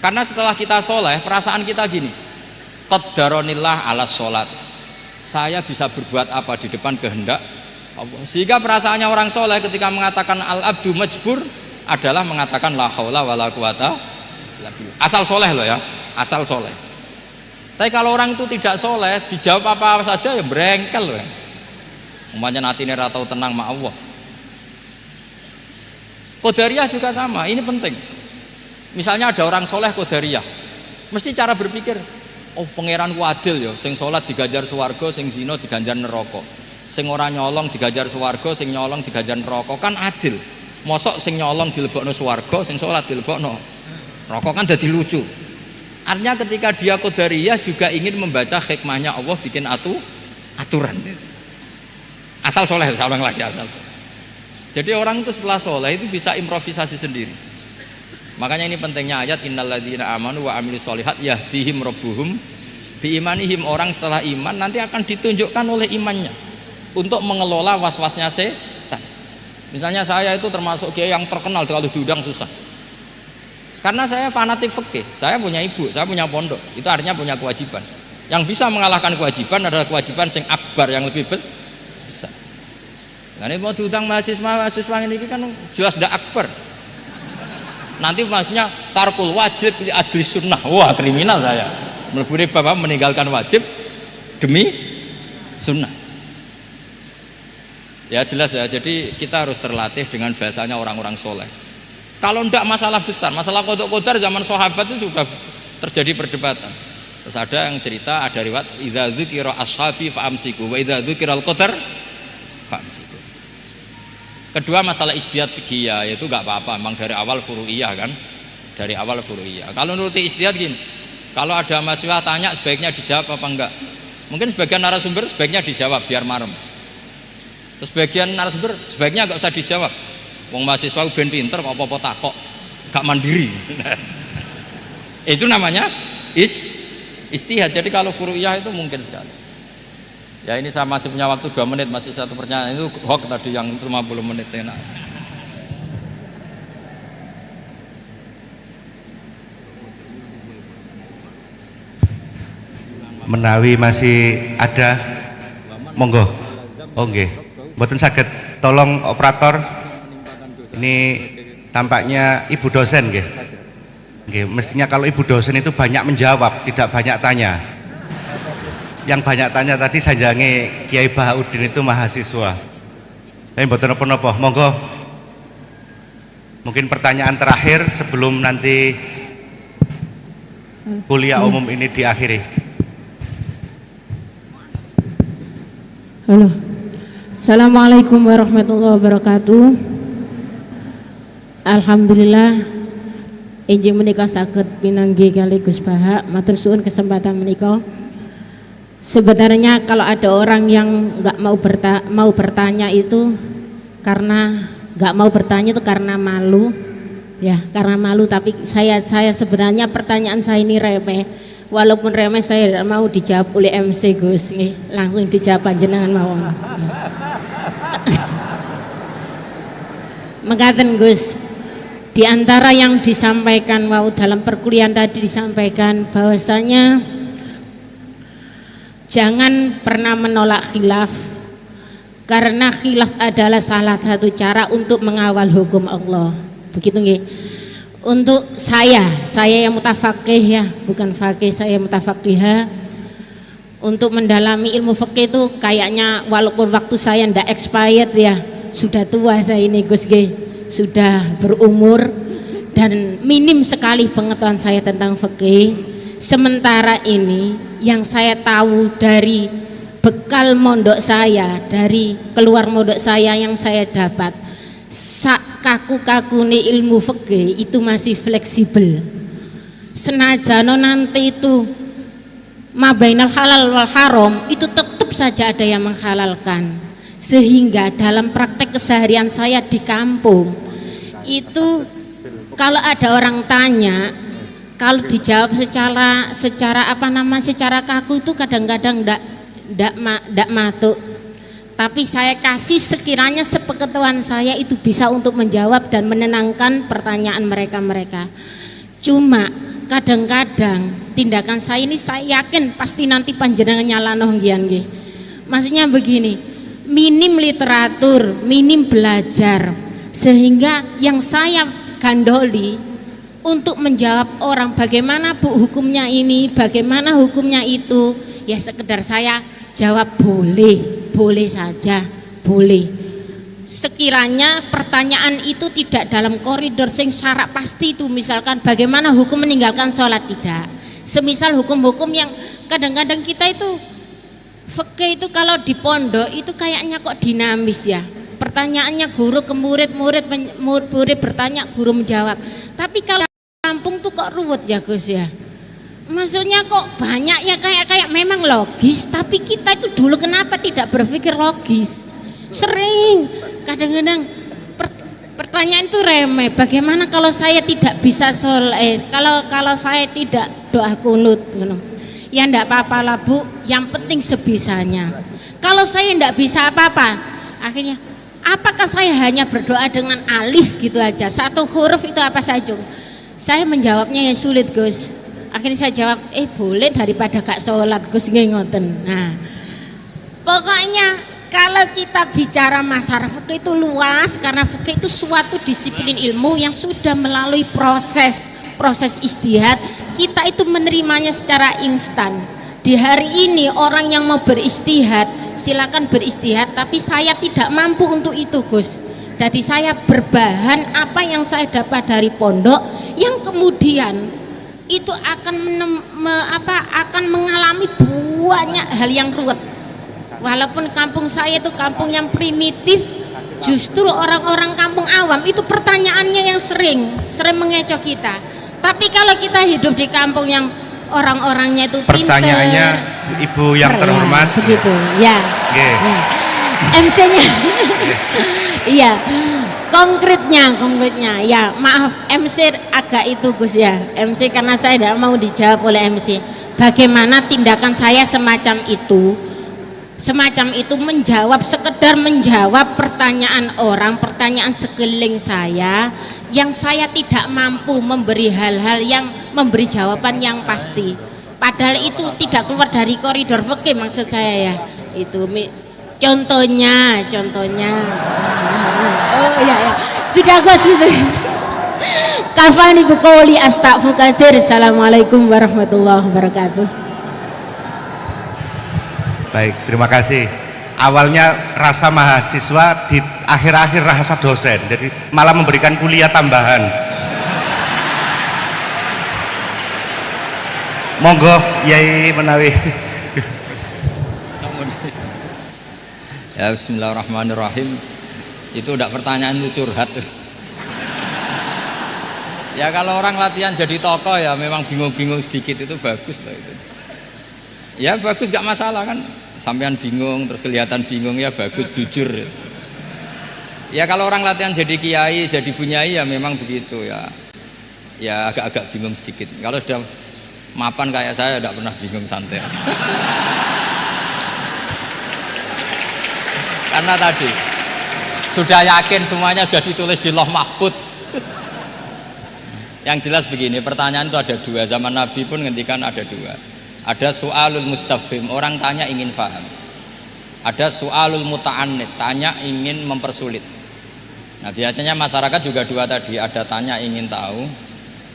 S1: Karena setelah kita soleh, perasaan kita gini, qaddaronillah ala sholat, saya bisa berbuat apa di depan kehendak Allah. Sehingga perasaannya orang soleh ketika mengatakan al-abdu majbur adalah mengatakan la haula wala quwata illa billah. Asal soleh loh ya, asal soleh. Tapi kalau orang itu tidak soleh, dijawab apa saja ya brengkel loh ya. Umpamanya natine ra tau tenang ma Allah. Qadariyah juga sama, ini penting. Misalnya ada orang soleh Qadariyah, mesti cara berpikir, oh pangeranku adil ya, sing sholat diganjar swarga, sing zina diganjar neraka, sing ora nyolong diganjar swarga, sing nyolong diganjar neraka, kan adil. Mosok sing nyolong dilebokno swarga, sing sholat dilebokno neraka, kan jadi lucu. Artinya ketika dia Qadariyah juga ingin membaca hikmahnya Allah bikin aturan. Asal soleh, saya ulang lagi, asal soleh. Jadi orang itu setelah soleh itu bisa improvisasi sendiri. Makanya ini pentingnya ayat innalladzina amanu wa amilus sholihat yahdihim rabbuhum biimanihim. Orang setelah iman nanti akan ditunjukkan oleh imannya untuk mengelola was-wasnya setan. Misalnya saya itu termasuk kiai yang terkenal kalau diundang susah. Karena saya fanatik fikih, saya punya ibu, saya punya pondok. Itu artinya punya kewajiban. Yang bisa mengalahkan kewajiban adalah kewajiban sing akbar, yang lebih besar. Nah, ini mau diundang mahasiswa ini kan jelas tidak akbar. Nanti maksudnya tarkul wajib li ajli sunnah. Wah, kriminal saya. Meleburi bapak meninggalkan wajib demi sunnah. Ya jelas ya. Jadi kita harus terlatih dengan bahasanya orang-orang soleh. Kalau tidak masalah besar, masalah qada qadar zaman sahabat itu sudah terjadi perdebatan. Terus ada yang cerita, ada riwayat idza dzukira ashabi fa amsiku wa idza dzukira al-qadar fa amsiku. Kedua masalah ijtihad fikih, yaitu nggak apa-apa, memang dari awal furu'iyah kan, dari awal furu'iyah. Kalau nuruti ijtihad gini, kalau ada mahasiswa tanya sebaiknya dijawab apa enggak? Mungkin sebagian narasumber sebaiknya dijawab biar marem. Terus sebagian narasumber sebaiknya nggak usah dijawab. Wong mahasiswa ben pinter kok apa-apa takok, gak mandiri. Itu namanya ijtihad. Jadi kalau furu'iyah itu mungkin sekali. Ya ini saya masih punya waktu 2 menit, masih satu pertanyaan. Itu hoax tadi yang 50 menit enak.
S2: Menawi masih ada, monggo. Oh nggih, mboten saged. Tolong operator, ini tampaknya ibu dosen nggih. Nggih, mestinya kalau ibu dosen itu banyak menjawab, tidak banyak tanya. Yang banyak tanya tadi sanjange Kiai Bahauddin itu mahasiswa. Tapi mboten napa-napa, monggo. Mungkin pertanyaan terakhir sebelum nanti kuliah umum ini diakhiri.
S4: Halo. Assalamualaikum warahmatullahi wabarakatuh. Alhamdulillah enjing menika saged pinanggih kali Gus Bahak, matur suwun kesempatan menika. Sebenarnya kalau ada orang yang nggak mau bertanya itu karena nggak mau bertanya itu karena malu, ya karena malu. Tapi saya sebenarnya pertanyaan saya ini remeh. Walaupun remeh saya tidak mau dijawab oleh MC Gus, langsung dijawab panjenengan mawon. Mengatakan Gus, di antara yang disampaikan dalam perkuliahan tadi disampaikan bahwasanya jangan pernah menolak khilaf, karena khilaf adalah salah satu cara untuk mengawal hukum Allah. Begitu nggih. Untuk saya yang mutafaqih ya, bukan faqih, saya mutafaqihah. Untuk mendalami ilmu fikih itu kayaknya walaupun waktu saya ndak expired ya, sudah tua saya ini Gus G, sudah berumur dan minim sekali pengetahuan saya tentang fikih. Sementara ini yang saya tahu dari bekal mondok saya, dari keluar mondok saya yang saya dapat, kaku-kakune ilmu fikih itu masih fleksibel. Senajano nanti itu mabainal halal wal haram itu tetap saja ada yang menghalalkan. Sehingga dalam praktek keseharian saya di kampung itu kalau ada orang tanya, kalau dijawab secara kaku itu kadang-kadang ndak matuk. Tapi saya kasih sekiranya sepengetahuan saya itu bisa untuk menjawab dan menenangkan pertanyaan mereka. Cuma kadang-kadang tindakan saya ini saya yakin pasti nanti panjenengan nyalano nggih. Maksudnya begini, minim literatur, minim belajar, sehingga yang saya gandoli untuk menjawab orang bagaimana Bu hukumnya ini, bagaimana hukumnya itu, ya sekedar saya jawab boleh saja, boleh. Sekiranya pertanyaan itu tidak dalam koridor sing syarat pasti itu, misalkan bagaimana hukum meninggalkan sholat, tidak. Semisal hukum-hukum yang kadang-kadang kita itu fikih itu kalau di pondok itu kayaknya kok dinamis ya. Pertanyaannya guru ke murid bertanya, guru menjawab. Tapi kalau kampung tuh kok ruwet ya Gus ya. Maksudnya kok banyak ya kayak memang logis, tapi kita itu dulu kenapa tidak berpikir logis? Sering kadang-kadang pertanyaan itu remeh. Bagaimana kalau saya tidak bisa sholat? Kalau saya tidak doa kunut, ya enggak apa-apa lah Bu. Yang penting sebisanya. Kalau saya enggak bisa apa-apa, akhirnya apakah saya hanya berdoa dengan alif gitu aja? Satu huruf itu apa saja? Saya menjawabnya ya sulit Gus. Akhirnya saya jawab, boleh daripada gak sholat Gus ngoten. Nah, pokoknya kalau kita bicara masalah fikih itu luas, karena fikih itu suatu disiplin ilmu yang sudah melalui proses ijtihad. Kita itu menerimanya secara instan. Di hari ini orang yang mau beristihad silakan beristihad, tapi saya tidak mampu untuk itu Gus. Jadi saya berbahan apa yang saya dapat dari pondok, yang kemudian itu akan mengalami banyak hal yang ruwet. Walaupun kampung saya itu kampung yang primitif, justru orang-orang kampung awam itu pertanyaannya yang sering mengecoh kita. Tapi kalau kita hidup di kampung yang orang-orangnya itu pintar,
S2: pertanyaannya Ibu yang terhormat
S4: begitu ya, ya. MC-nya iya, konkretnya ya maaf MC agak itu Gus ya, MC karena saya tidak mau dijawab oleh MC. Bagaimana tindakan saya semacam itu sekedar menjawab pertanyaan orang, pertanyaan sekeliling saya yang saya tidak mampu memberi hal-hal yang memberi jawaban yang pasti, padahal itu tidak keluar dari koridor fikih maksud saya ya. Itu contohnya oh iya sudah Gus gitu. Kafani biqouli astaghfir katsir. Assalamualaikum warahmatullahi wabarakatuh.
S2: Baik, terima kasih. Awalnya rasa mahasiswa, di akhir-akhir rasa dosen, jadi malah memberikan kuliah tambahan. Monggo Yai menawi.
S1: Ya, bismillahirrahmanirrahim. Itu udah pertanyaan, itu curhat. Ya kalau orang latihan jadi tokoh ya memang bingung-bingung sedikit itu bagus lah itu. Ya bagus, gak masalah kan. Sampean bingung terus kelihatan bingung ya bagus, jujur. Ya kalau orang latihan jadi kiai, jadi bunyai ya memang begitu ya. Ya agak-agak bingung sedikit. Kalau sudah mapan kayak saya tidak pernah bingung, santai aja. Karena tadi sudah yakin semuanya sudah ditulis di Lauh Mahfud. Yang jelas begini, pertanyaan itu ada dua. Zaman Nabi pun ngendikan ada dua. Ada su'alul mustafhim, orang tanya ingin paham. Ada su'alul muta'annid, tanya ingin mempersulit. Nah biasanya masyarakat juga dua tadi, ada tanya ingin tahu,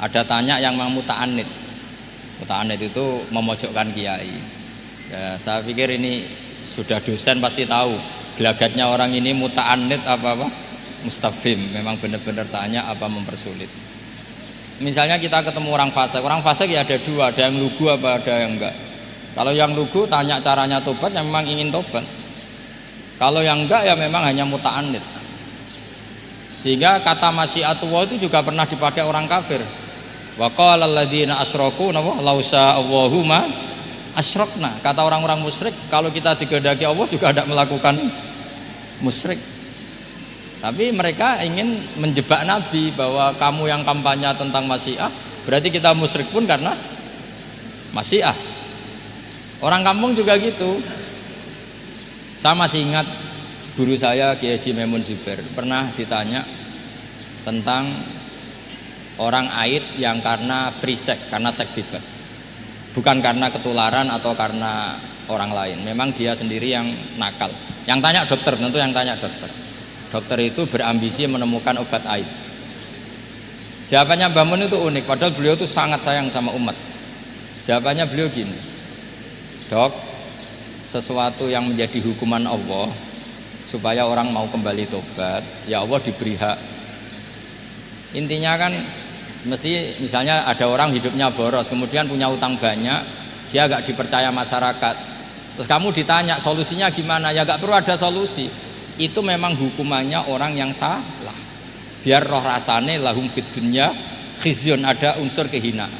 S1: ada tanya yang memang muta'annid. Muta'annid itu memojokkan kiai. Ya, saya pikir ini sudah dosen pasti tahu gelagatnya orang ini muta'annid apa mustafhim, memang benar-benar tanya apa mempersulit. Misalnya kita ketemu orang fasik ya ada dua, ada yang lugu apa ada yang enggak. Kalau yang lugu tanya caranya tobat, yang memang ingin tobat. Kalau yang enggak ya memang hanya muta'annid. Sehingga kata masyiatullah itu juga pernah dipakai orang kafir. Wa qala alladziina asyraku law sya'allahu ma asyrakna. Kata orang-orang musyrik, kalau kita dikehendaki Allah juga tidak melakukan musyrik. Tapi mereka ingin menjebak Nabi bahwa kamu yang kampanye tentang masyiah berarti kita musyrik pun karena masyiah. Orang kampung juga gitu. Saya masih ingat guru saya Kiai Haji Maimun Zubair pernah ditanya tentang orang haid yang karena free sex, karena seks bebas, bukan karena ketularan atau karena orang lain, memang dia sendiri yang nakal. Yang tanya dokter, tentu yang tanya dokter. Dokter itu berambisi menemukan obat haid. Jawabannya Mbah Mun itu unik, padahal beliau itu sangat sayang sama umat. Jawabannya beliau gini, dok, sesuatu yang menjadi hukuman Allah supaya orang mau kembali tobat, ya Allah diberi hak. Intinya kan mesti misalnya ada orang hidupnya boros, kemudian punya utang banyak, dia agak dipercaya masyarakat. Terus kamu ditanya solusinya gimana? Ya gak perlu ada solusi. Itu memang hukumannya orang yang salah. Biar roh rasane lahum fid dunya khizyun, ada unsur kehinaan.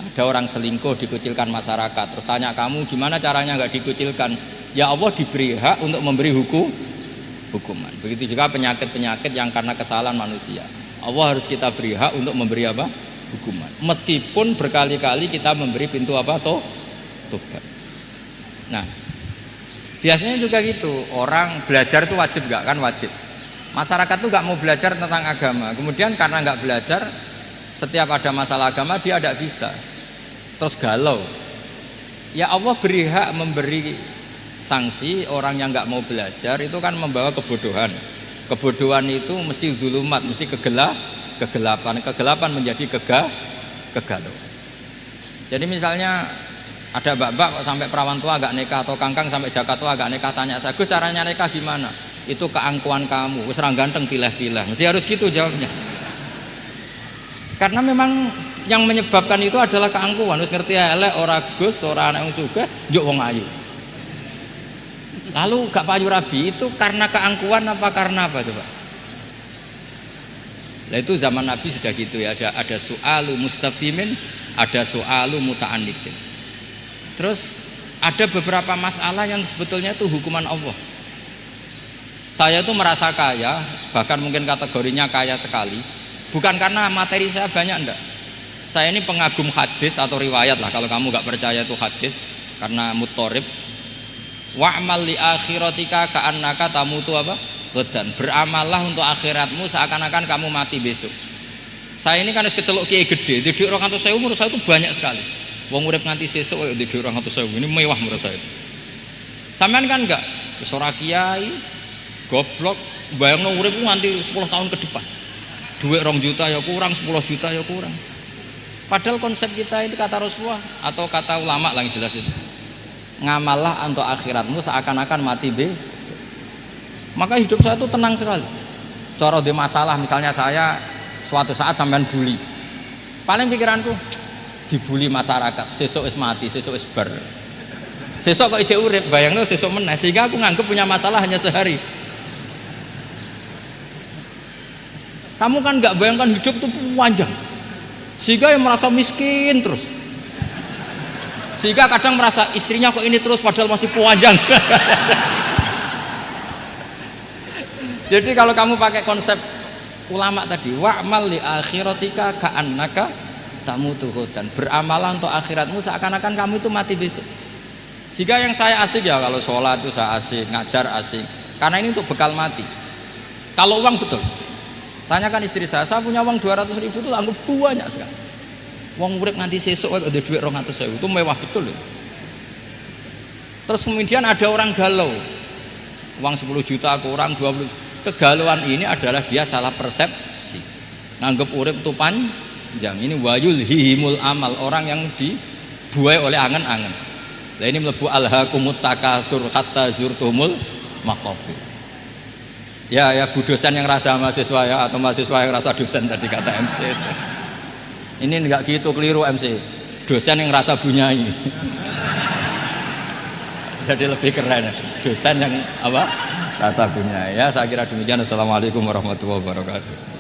S1: Ada orang selingkuh dikucilkan masyarakat, terus tanya kamu gimana caranya nggak dikucilkan? Ya Allah diberi hak untuk memberi hukuman. Begitu juga penyakit-penyakit yang karena kesalahan manusia. Allah harus kita beri hak untuk memberi apa? Hukuman. Meskipun berkali-kali kita memberi pintu apa? Tobat. Nah, biasanya juga gitu, orang belajar itu wajib nggak? Kan wajib. Masyarakat tuh nggak mau belajar tentang agama, kemudian karena nggak belajar, setiap ada masalah agama dia tidak bisa, terus galau. Ya Allah beri hak memberi sanksi orang yang nggak mau belajar, itu kan membawa kebodohan. Kebodohan itu mesti zulumat, mesti kegelapan menjadi kegalauan. Jadi misalnya ada mbak-mbak kok sampai perawan tua agak nikah, atau kangkang sampai jaka tua agak nikah, tanya saya, Gus caranya nikah gimana? Itu keangkuhan kamu, wis ra ganteng pilih-pilih. Mesti harus gitu jawabnya. Karena memang yang menyebabkan itu adalah keangkuhan. Wis ngerti elek ora Gus, ora anak wong sugih, njuk wong ayu. Lalu gak payu rabi itu karena keangkuhan apa karena apa coba? Nah itu zaman Nabi sudah gitu ya, ada su'alu mustafimin, ada su'alu muta'annidin. Terus ada beberapa masalah yang sebetulnya itu hukuman Allah. Saya itu merasa kaya, bahkan mungkin kategorinya kaya sekali, bukan karena materi saya banyak, enggak. Saya ini pengagum hadis atau riwayat lah, kalau kamu nggak percaya itu hadis, karena muttorib. Wa'mal li akhiratika ka'annaka tamutu apa? Ghadan. Beramallah untuk akhiratmu seakan-akan kamu mati besok. Saya ini kan harus keceluk kiai gede, di 200.000 menurut saya itu banyak sekali. Wong urip nganti sesuk kaya di 200.000 ini mewah menurut saya itu. Sampean kan enggak, wis ora kiai, goblok, bayangno urip nganti 10 tahun ke depan. Duit 2 juta ya kurang, 10 juta ya kurang. Padahal konsep kita ini kata Rasulullah atau kata ulama lah yang jelas itu. Ngamallah untuk akhiratmu seakan-akan mati besok. Maka hidup saya itu tenang sekali. Cara di masalah misalnya saya suatu saat sampean bully. Paling pikiranku dibully masyarakat, sesuk wis mati, sesuk wis bar. Sesuk kok ijek urip, bayangno sesuk meneh, sehingga aku nganggep punya masalah hanya sehari. Kamu kan nggak bayangkan hidup itu panjang, sehingga yang merasa miskin terus, sehingga kadang merasa istrinya kok ini terus padahal masih panjang. Jadi kalau kamu pakai konsep ulama tadi, wa'mal li akhiratika ka'annaka tamutu ghadan, beramalah untuk akhiratmu seakan-akan kamu itu mati besok. Sehingga yang saya asik ya kalau sholat itu saya asik, ngajar asik, karena ini untuk bekal mati. Kalau uang betul, tanyakan istri saya punya uang 200.000 itu anggap banyak sekali. Uang urip nganti sesuk ada duit 200.000 itu mewah betul ya. Terus kemudian ada orang galau, uang 10 juta kurang 20. Kegalauan ini adalah dia salah persepsi, nganggap urip itu panjang. Ini wayul hihimul amal, orang yang dibuai oleh angan-angan. Nah ini melebu alhaqumut takatsur hatta zurtumul maqabir. Ya bu dosen yang rasa mahasiswa ya, atau mahasiswa yang rasa dosen tadi kata MC. Ini enggak gitu, keliru MC. Dosen yang rasa bunyai. Jadi lebih keren. Dosen yang apa? Rasa bunyai. Ya saya kira demikian. Assalamualaikum warahmatullahi wabarakatuh.